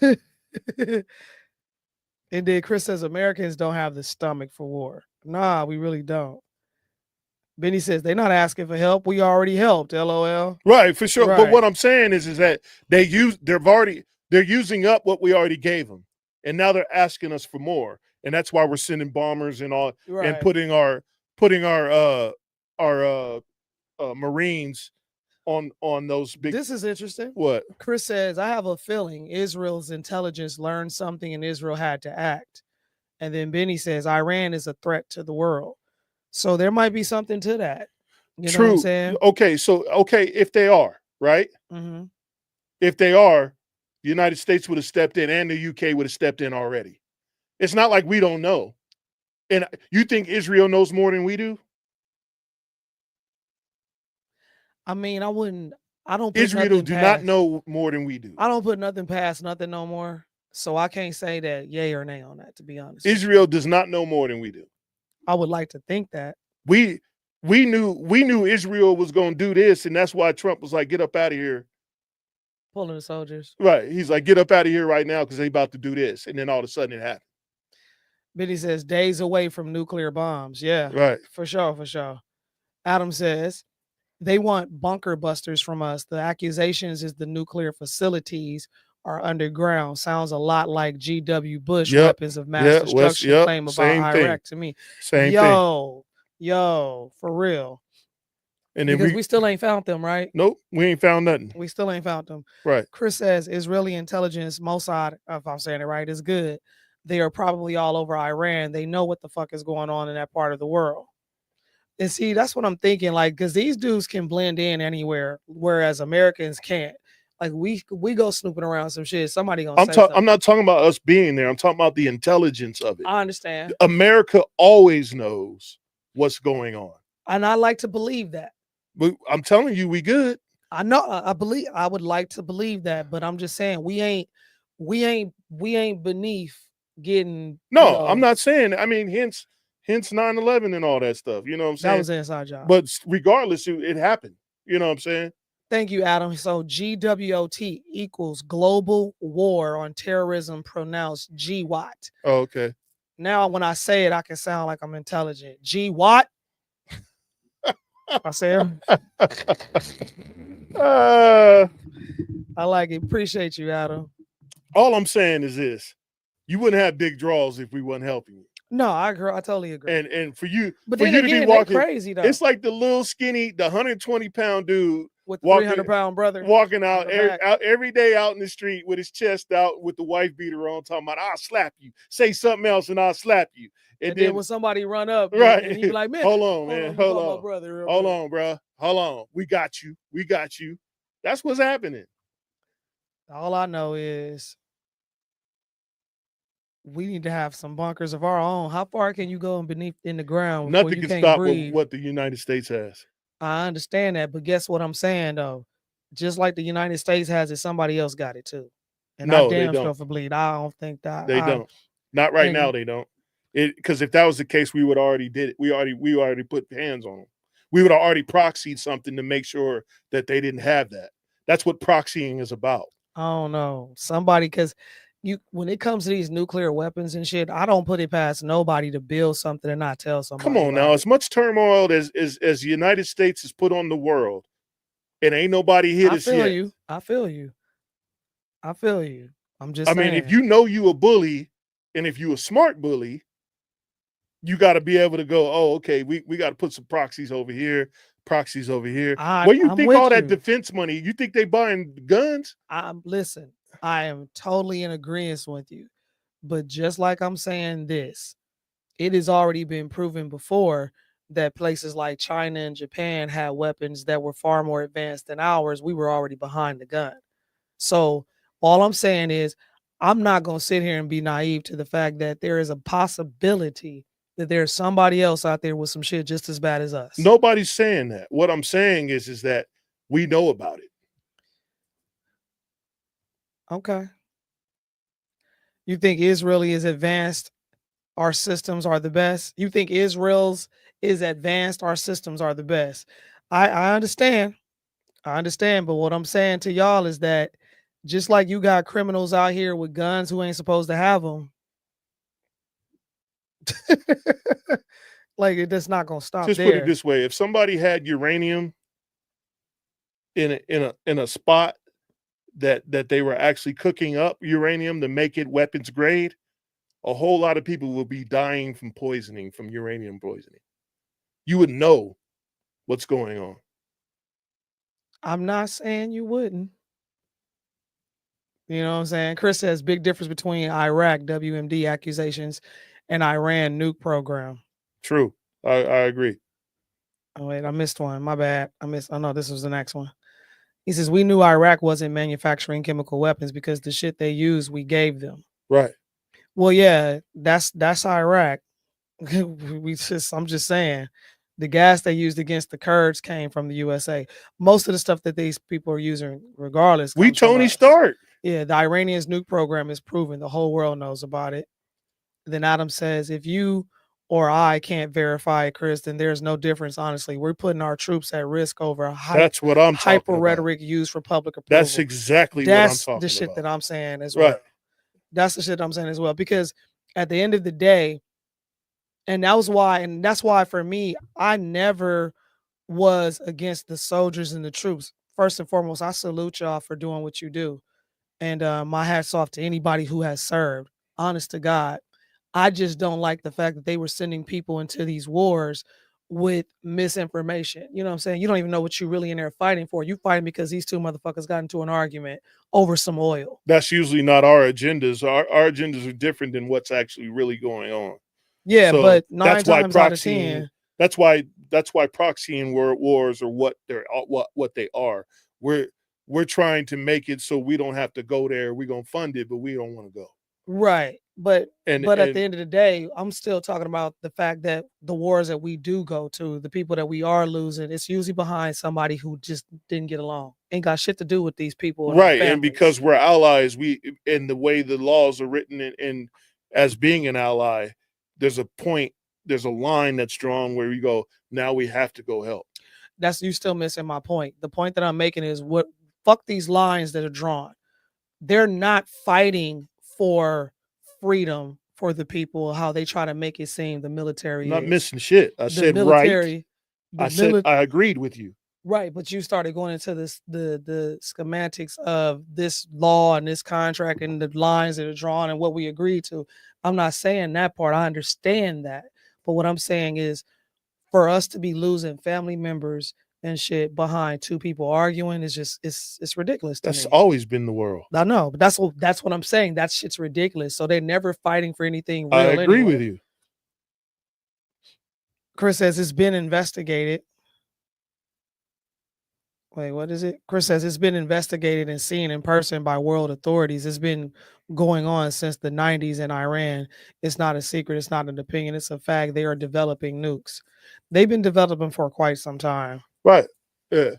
then Chris says Americans don't have the stomach for war. Nah, we really don't. Benny says they're not asking for help. We already helped. LOL. Right, for sure. Right. But what I'm saying is that they're using up what we already gave them, and now they're asking us for more, and that's why we're sending bombers and all, and putting our Marines on those big. This is interesting. What? Chris says, I have a feeling Israel's intelligence learned something and Israel had to act. And then Benny says Iran is a threat to the world. So there might be something to that. You know what I'm saying? Okay, so if they are, right? Mm-hmm. If they are, the United States would have stepped in and the UK would have stepped in already. It's not like we don't know. And you think Israel knows more than we do? I don't put Israel nothing do past, not know more than we do. I don't put nothing past nothing no more. So I can't say that yay or nay on that, to be honest. Israel does not know more than we do. I would like to think that. We knew Israel was going to do this, and that's why Trump was like, get up out of here. Pulling the soldiers. Right. He's like, get up out of here right now because they about to do this. And then all of a sudden it happened. Benny says days away from nuclear bombs. Yeah. Right. For sure. Adam says they want bunker busters from us. The accusations is the nuclear facilities are underground. Sounds a lot like G.W. Bush weapons of mass destruction claim about Iraq to me. Same thing. Yo, for real. And then because we still ain't found them, right? Nope, we ain't found nothing. We still ain't found them. Right. Chris says Israeli intelligence, Mossad, if I'm saying it right, is good. They are probably all over Iran. They know what the fuck is going on in that part of the world. And see, that's what I'm thinking. Like, because these dudes can blend in anywhere, whereas Americans can't. Like we go snooping around some shit. Somebody gonna say something. I'm not talking about us being there. I'm talking about the intelligence of it. I understand. America always knows what's going on, and I like to believe that. But I'm telling you, we good. I know. I would like to believe that, but I'm just saying we ain't beneath getting. No, I'm not saying. I mean, hence 9/11 and all that stuff. You know what I'm saying? That was an inside job. But regardless, it happened. You know what I'm saying? Thank you, Adam. So GWOT equals global war on terrorism, pronounced GWAT. Oh, okay. Now, when I say it, I can sound like I'm intelligent. GWAT. I say I like it. Appreciate you, Adam. All I'm saying is this: you wouldn't have big draws if we wasn't helping you. No, I agree. I totally agree. And for you, but for then you again, to be walking, crazy though. It's like the little skinny, the 120-pound dude with the 300-pound brother walking out every day out in the street with his chest out with the wife beater on, talking about I'll slap you. Say something else and I'll slap you. And then when somebody run up, right? And you be like, man, hold on, man, hold on, brother, hold on, bro, hold on. We got you. That's what's happening. All I know is we need to have some bunkers of our own. How far can you go in the ground? Nothing can stop what the United States has. I understand that, but guess what I'm saying though? Just like the United States has it, somebody else got it too. And no, I damn they don't. sure for bleed. I don't think that they don't. Not right now. They don't. Because if that was the case, we would already did it. We already put hands on them. We would have already proxied something to make sure that they didn't have that. That's what proxying is about. I don't know. Somebody, because when it comes to these nuclear weapons and shit, I don't put it past nobody to build something and not tell somebody. Come on now, as much turmoil as the United States has put on the world, and ain't nobody hit us yet. I feel you. I'm just saying. I mean, if you know you a bully, and if you a smart bully, you got to be able to go, oh, okay, we got to put some proxies over here, proxies over here. Where you I'm think with all that you. defense money, you think they buying guns? Listen, I am totally in agreement with you. But just like I'm saying this, it has already been proven before that places like China and Japan had weapons that were far more advanced than ours. We were already behind the gun. So all I'm saying is I'm not going to sit here and be naive to the fact that there is a possibility that there's somebody else out there with some shit just as bad as us. Nobody's saying that. What I'm saying is that we know about it. Okay. You think Israel is advanced? Our systems are the best. You think Israel's is advanced? Our systems are the best. I understand. I understand. But what I'm saying to y'all is that just like you got criminals out here with guns who ain't supposed to have them, like that's not gonna stop. Just put it this way: if somebody had uranium in a spot that they were actually cooking up uranium to make it weapons grade, a whole lot of people will be dying from poisoning, from uranium poisoning. You would know what's going on. I'm not saying you wouldn't. You know what I'm saying? Chris says big difference between Iraq WMD accusations and Iran nuke program. True. I agree. Oh, wait, I missed one. My bad. Oh, no, this was the next one. He says, we knew Iraq wasn't manufacturing chemical weapons because the shit they used, we gave them. Right. Well, yeah, that's Iraq. I'm just saying, the gas they used against the Kurds came from the USA. Most of the stuff that these people are using, regardless, we Tony Stark. Yeah, the Iranians nuke program is proven. The whole world knows about it. Then Adam says, if you or I can't verify it, Chris, then there's no difference. Honestly, we're putting our troops at risk over that's what I'm hyper talking rhetoric about. used for public approval. That's exactly what I'm talking about. That's the shit that I'm saying as well. Right. That's the shit I'm saying as well. Because at the end of the day, and that's why for me, I never was against the soldiers and the troops. First and foremost, I salute y'all for doing what you do. And my hat's off to anybody who has served. Honest to God. I just don't like the fact that they were sending people into these wars with misinformation. You know what I'm saying? You don't even know what you're really in there fighting for. You fighting because these two motherfuckers got into an argument over some oil. That's usually not our agendas. Our agendas are different than what's actually really going on. Yeah, so but 9 times out of 10. That's why proxying wars are what they are. We're trying to make it so we don't have to go there. We're gonna fund it, but we don't want to go. Right. But at the end of the day, I'm still talking about the fact that the wars that we do go to, the people that we are losing, it's usually behind somebody who just didn't get along. Ain't got shit to do with these people. Right. And because we're allies, and the way the laws are written in as being an ally, there's a line that's drawn where we go, now we have to go help. You still missing my point. The point that I'm making is fuck these lines that are drawn. They're not fighting for freedom for the people, how they try to make it seem the military I'm not missing shit. I said military, right. I agreed with you. Right, but you started going into the schematics of this law and this contract and the lines that are drawn and what we agreed to. I'm not saying that part. I understand that. But what I'm saying is for us to be losing family members and shit behind two people arguing is just it's ridiculous. That's always been the world. I know, but that's what I'm saying. That shit's ridiculous. So they're never fighting for anything real. I agree with you. Chris says it's been investigated. Wait, what is it? Chris says it's been investigated and seen in person by world authorities. It's been going on since the 90s in Iran. It's not a secret. It's not an opinion. It's a fact. They are developing nukes. They've been developing for quite some time. Right. Yeah.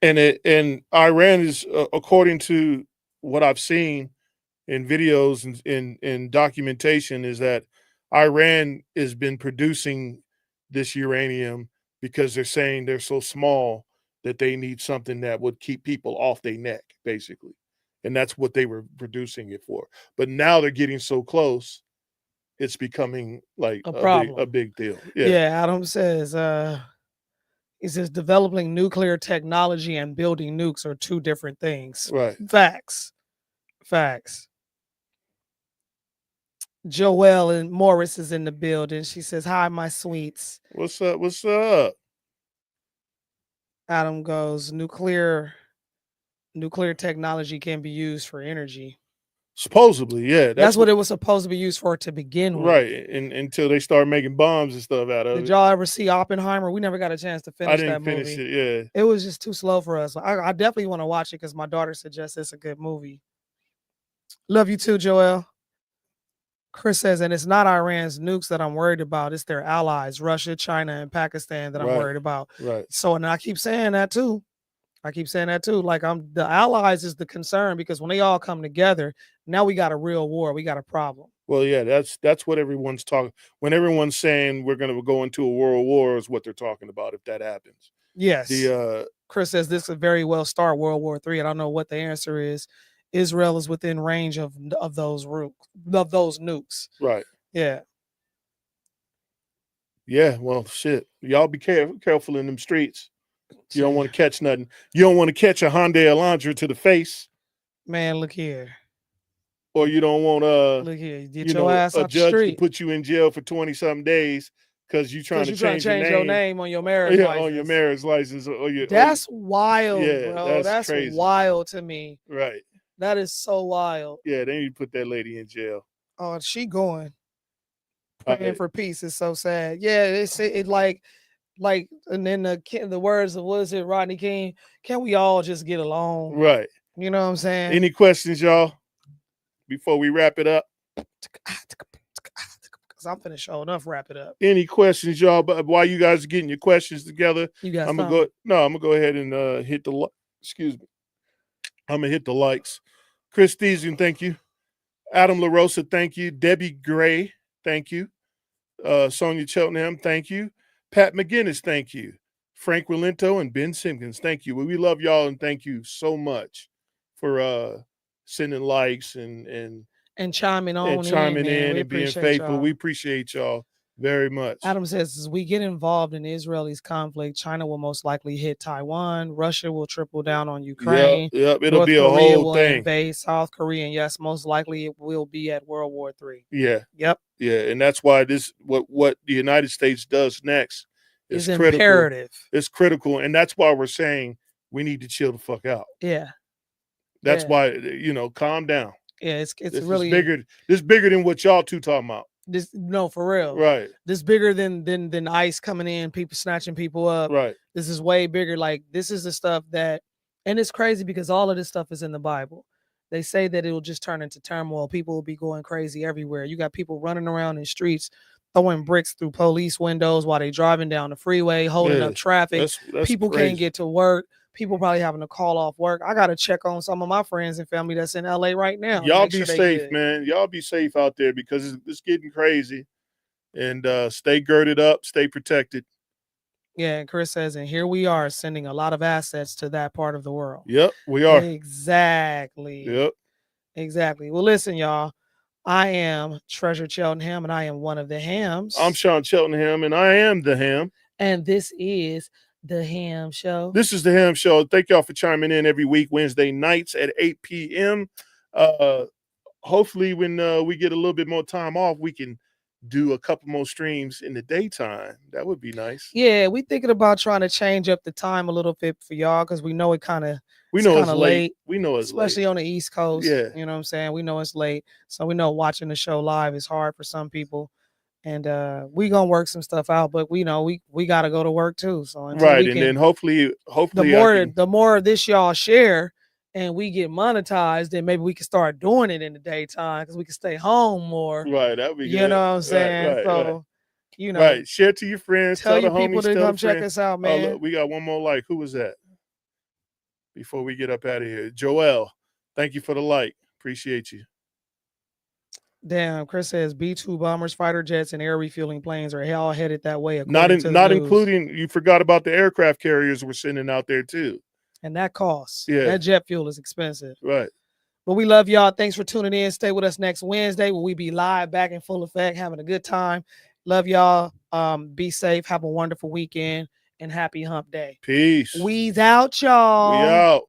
And Iran is, according to what I've seen in videos and in documentation, is that Iran has been producing this uranium because they're saying they're so small that they need something that would keep people off their neck, basically. And that's what they were producing it for. But now they're getting so close, it's becoming like a big deal. Yeah, Adam says, he says developing nuclear technology and building nukes are two different things. Right. Facts. Joelle and Morris is in the building. She says, "Hi, my sweets." What's up? What's up? Adam goes, nuclear technology can be used for energy. Supposedly, yeah. That's what it was supposed to be used for to begin with. Right. And until they start making bombs and stuff out of it. Did y'all ever see Oppenheimer? We never got a chance to finish that movie. I didn't finish it, yeah. It was just too slow for us. I definitely want to watch it because my daughter suggests it's a good movie. Love you too, Joelle. Chris says, and it's not Iran's nukes that I'm worried about. It's their allies, Russia, China, and Pakistan that I'm worried about. Right. So, and I keep saying that too. Like the allies is the concern because when they all come together, now we got a real war. We got a problem. Well, yeah, that's what everyone's talking. When everyone's saying we're going to go into a world war is what they're talking about if that happens. Yes. Chris says this could very well start World War III. I don't know what the answer is. Israel is within range of those nukes. Right. Yeah. Yeah. Well, shit. Y'all be careful in them streets. You don't want to catch nothing. You don't want to catch a Hyundai Elantra to the face. Man, look here. Or you don't want look here. Get your ass out a judge the street to put you in jail for 20-something days because you're trying to change your name on your marriage license. On your marriage license. That's wild, yeah, bro. That's crazy. Wild to me. Right. That is so wild. Yeah, they need to put that lady in jail. Oh, she going. Praying for peace is so sad. Yeah, it like, and then the words of, what is it, Rodney King? Can we all just get along? Right. You know what I'm saying? Any questions, y'all? Before we wrap it up? Because I'm finna show enough wrap it up. Any questions, y'all? But while you guys are getting your questions together, I'm gonna go ahead and hit the excuse me. I'm gonna hit the likes. Chris Thiessen, thank you. Adam LaRosa, thank you. Debbie Gray, thank you. Sonia Cheltenham, thank you. Pat McGinnis, thank you. Frank Rolento and Ben Simpkins, thank you. Well, we love y'all and thank you so much for sending likes and chiming on and being faithful. Y'all. We appreciate y'all very much. Adam says, as we get involved in Israel's conflict, China will most likely hit Taiwan. Russia will triple down on Ukraine. Yep. It'll be a whole thing. Invade South Korea, and yes, most likely it will be at World War III. Yeah. Yep. Yeah, and that's why what the United States does next is critical. Imperative. It's critical, and that's why we're saying we need to chill the fuck out. Yeah. That's why, calm down. Yeah, it's this really bigger. This is bigger than what y'all two talking about. No, for real. Right. This is bigger than ICE coming in, people snatching people up. Right. This is way bigger. Like, this is the stuff that, and it's crazy because all of this stuff is in the Bible. They say that it will just turn into turmoil. People will be going crazy everywhere. You got people running around in streets, throwing bricks through police windows while they driving down the freeway, holding up traffic. That's people crazy. can't get to work. People probably having to call off work. I got to check on some of my friends and family that's in LA right now. Y'all be safe, man. Y'all be safe out there because it's getting crazy. And stay girded up, stay protected. Yeah, and Chris says, and here we are sending a lot of assets to that part of the world. Yep, we are. Exactly. Yep. Exactly. Well, listen, y'all. I am Treasure Cheltenham, and I am one of the Hams. I'm Sean Cheltenham, and I am the Ham. And this is the Ham Show. This is the Ham Show. Thank y'all for chiming in every week, Wednesday nights at 8 p.m. Hopefully, when we get a little bit more time off, we can do a couple more streams in the daytime. That would be nice. Yeah, we thinking about trying to change up the time a little bit for y'all because we know it's kind of late. We know it's especially late. On the East Coast. Yeah, you know what I'm saying. We know it's late, so we know watching the show live is hard for some people, and we gonna work some stuff out. But we know we got to go to work too. So right, and then hopefully the more this y'all share. And we get monetized, then maybe we can start doing it in the daytime because we can stay home more. Right, that'd be good. You know what I'm saying? Right. Right. Share to your friends. Tell your the people homies, to tell come check us out, man. Look, we got one more like. Who was that? Before we get up out of here, Joelle. Thank you for the like. Appreciate you. Damn, Chris says B-2 bombers, fighter jets, and air refueling planes are all headed that way. Not including. You forgot about the aircraft carriers we're sending out there too. And that costs. Yeah. That jet fuel is expensive. Right. But we love y'all. Thanks for tuning in. Stay with us next Wednesday when we be live back in full effect, having a good time. Love y'all. Be safe. Have a wonderful weekend and happy hump day. Peace. We's out, y'all. We out.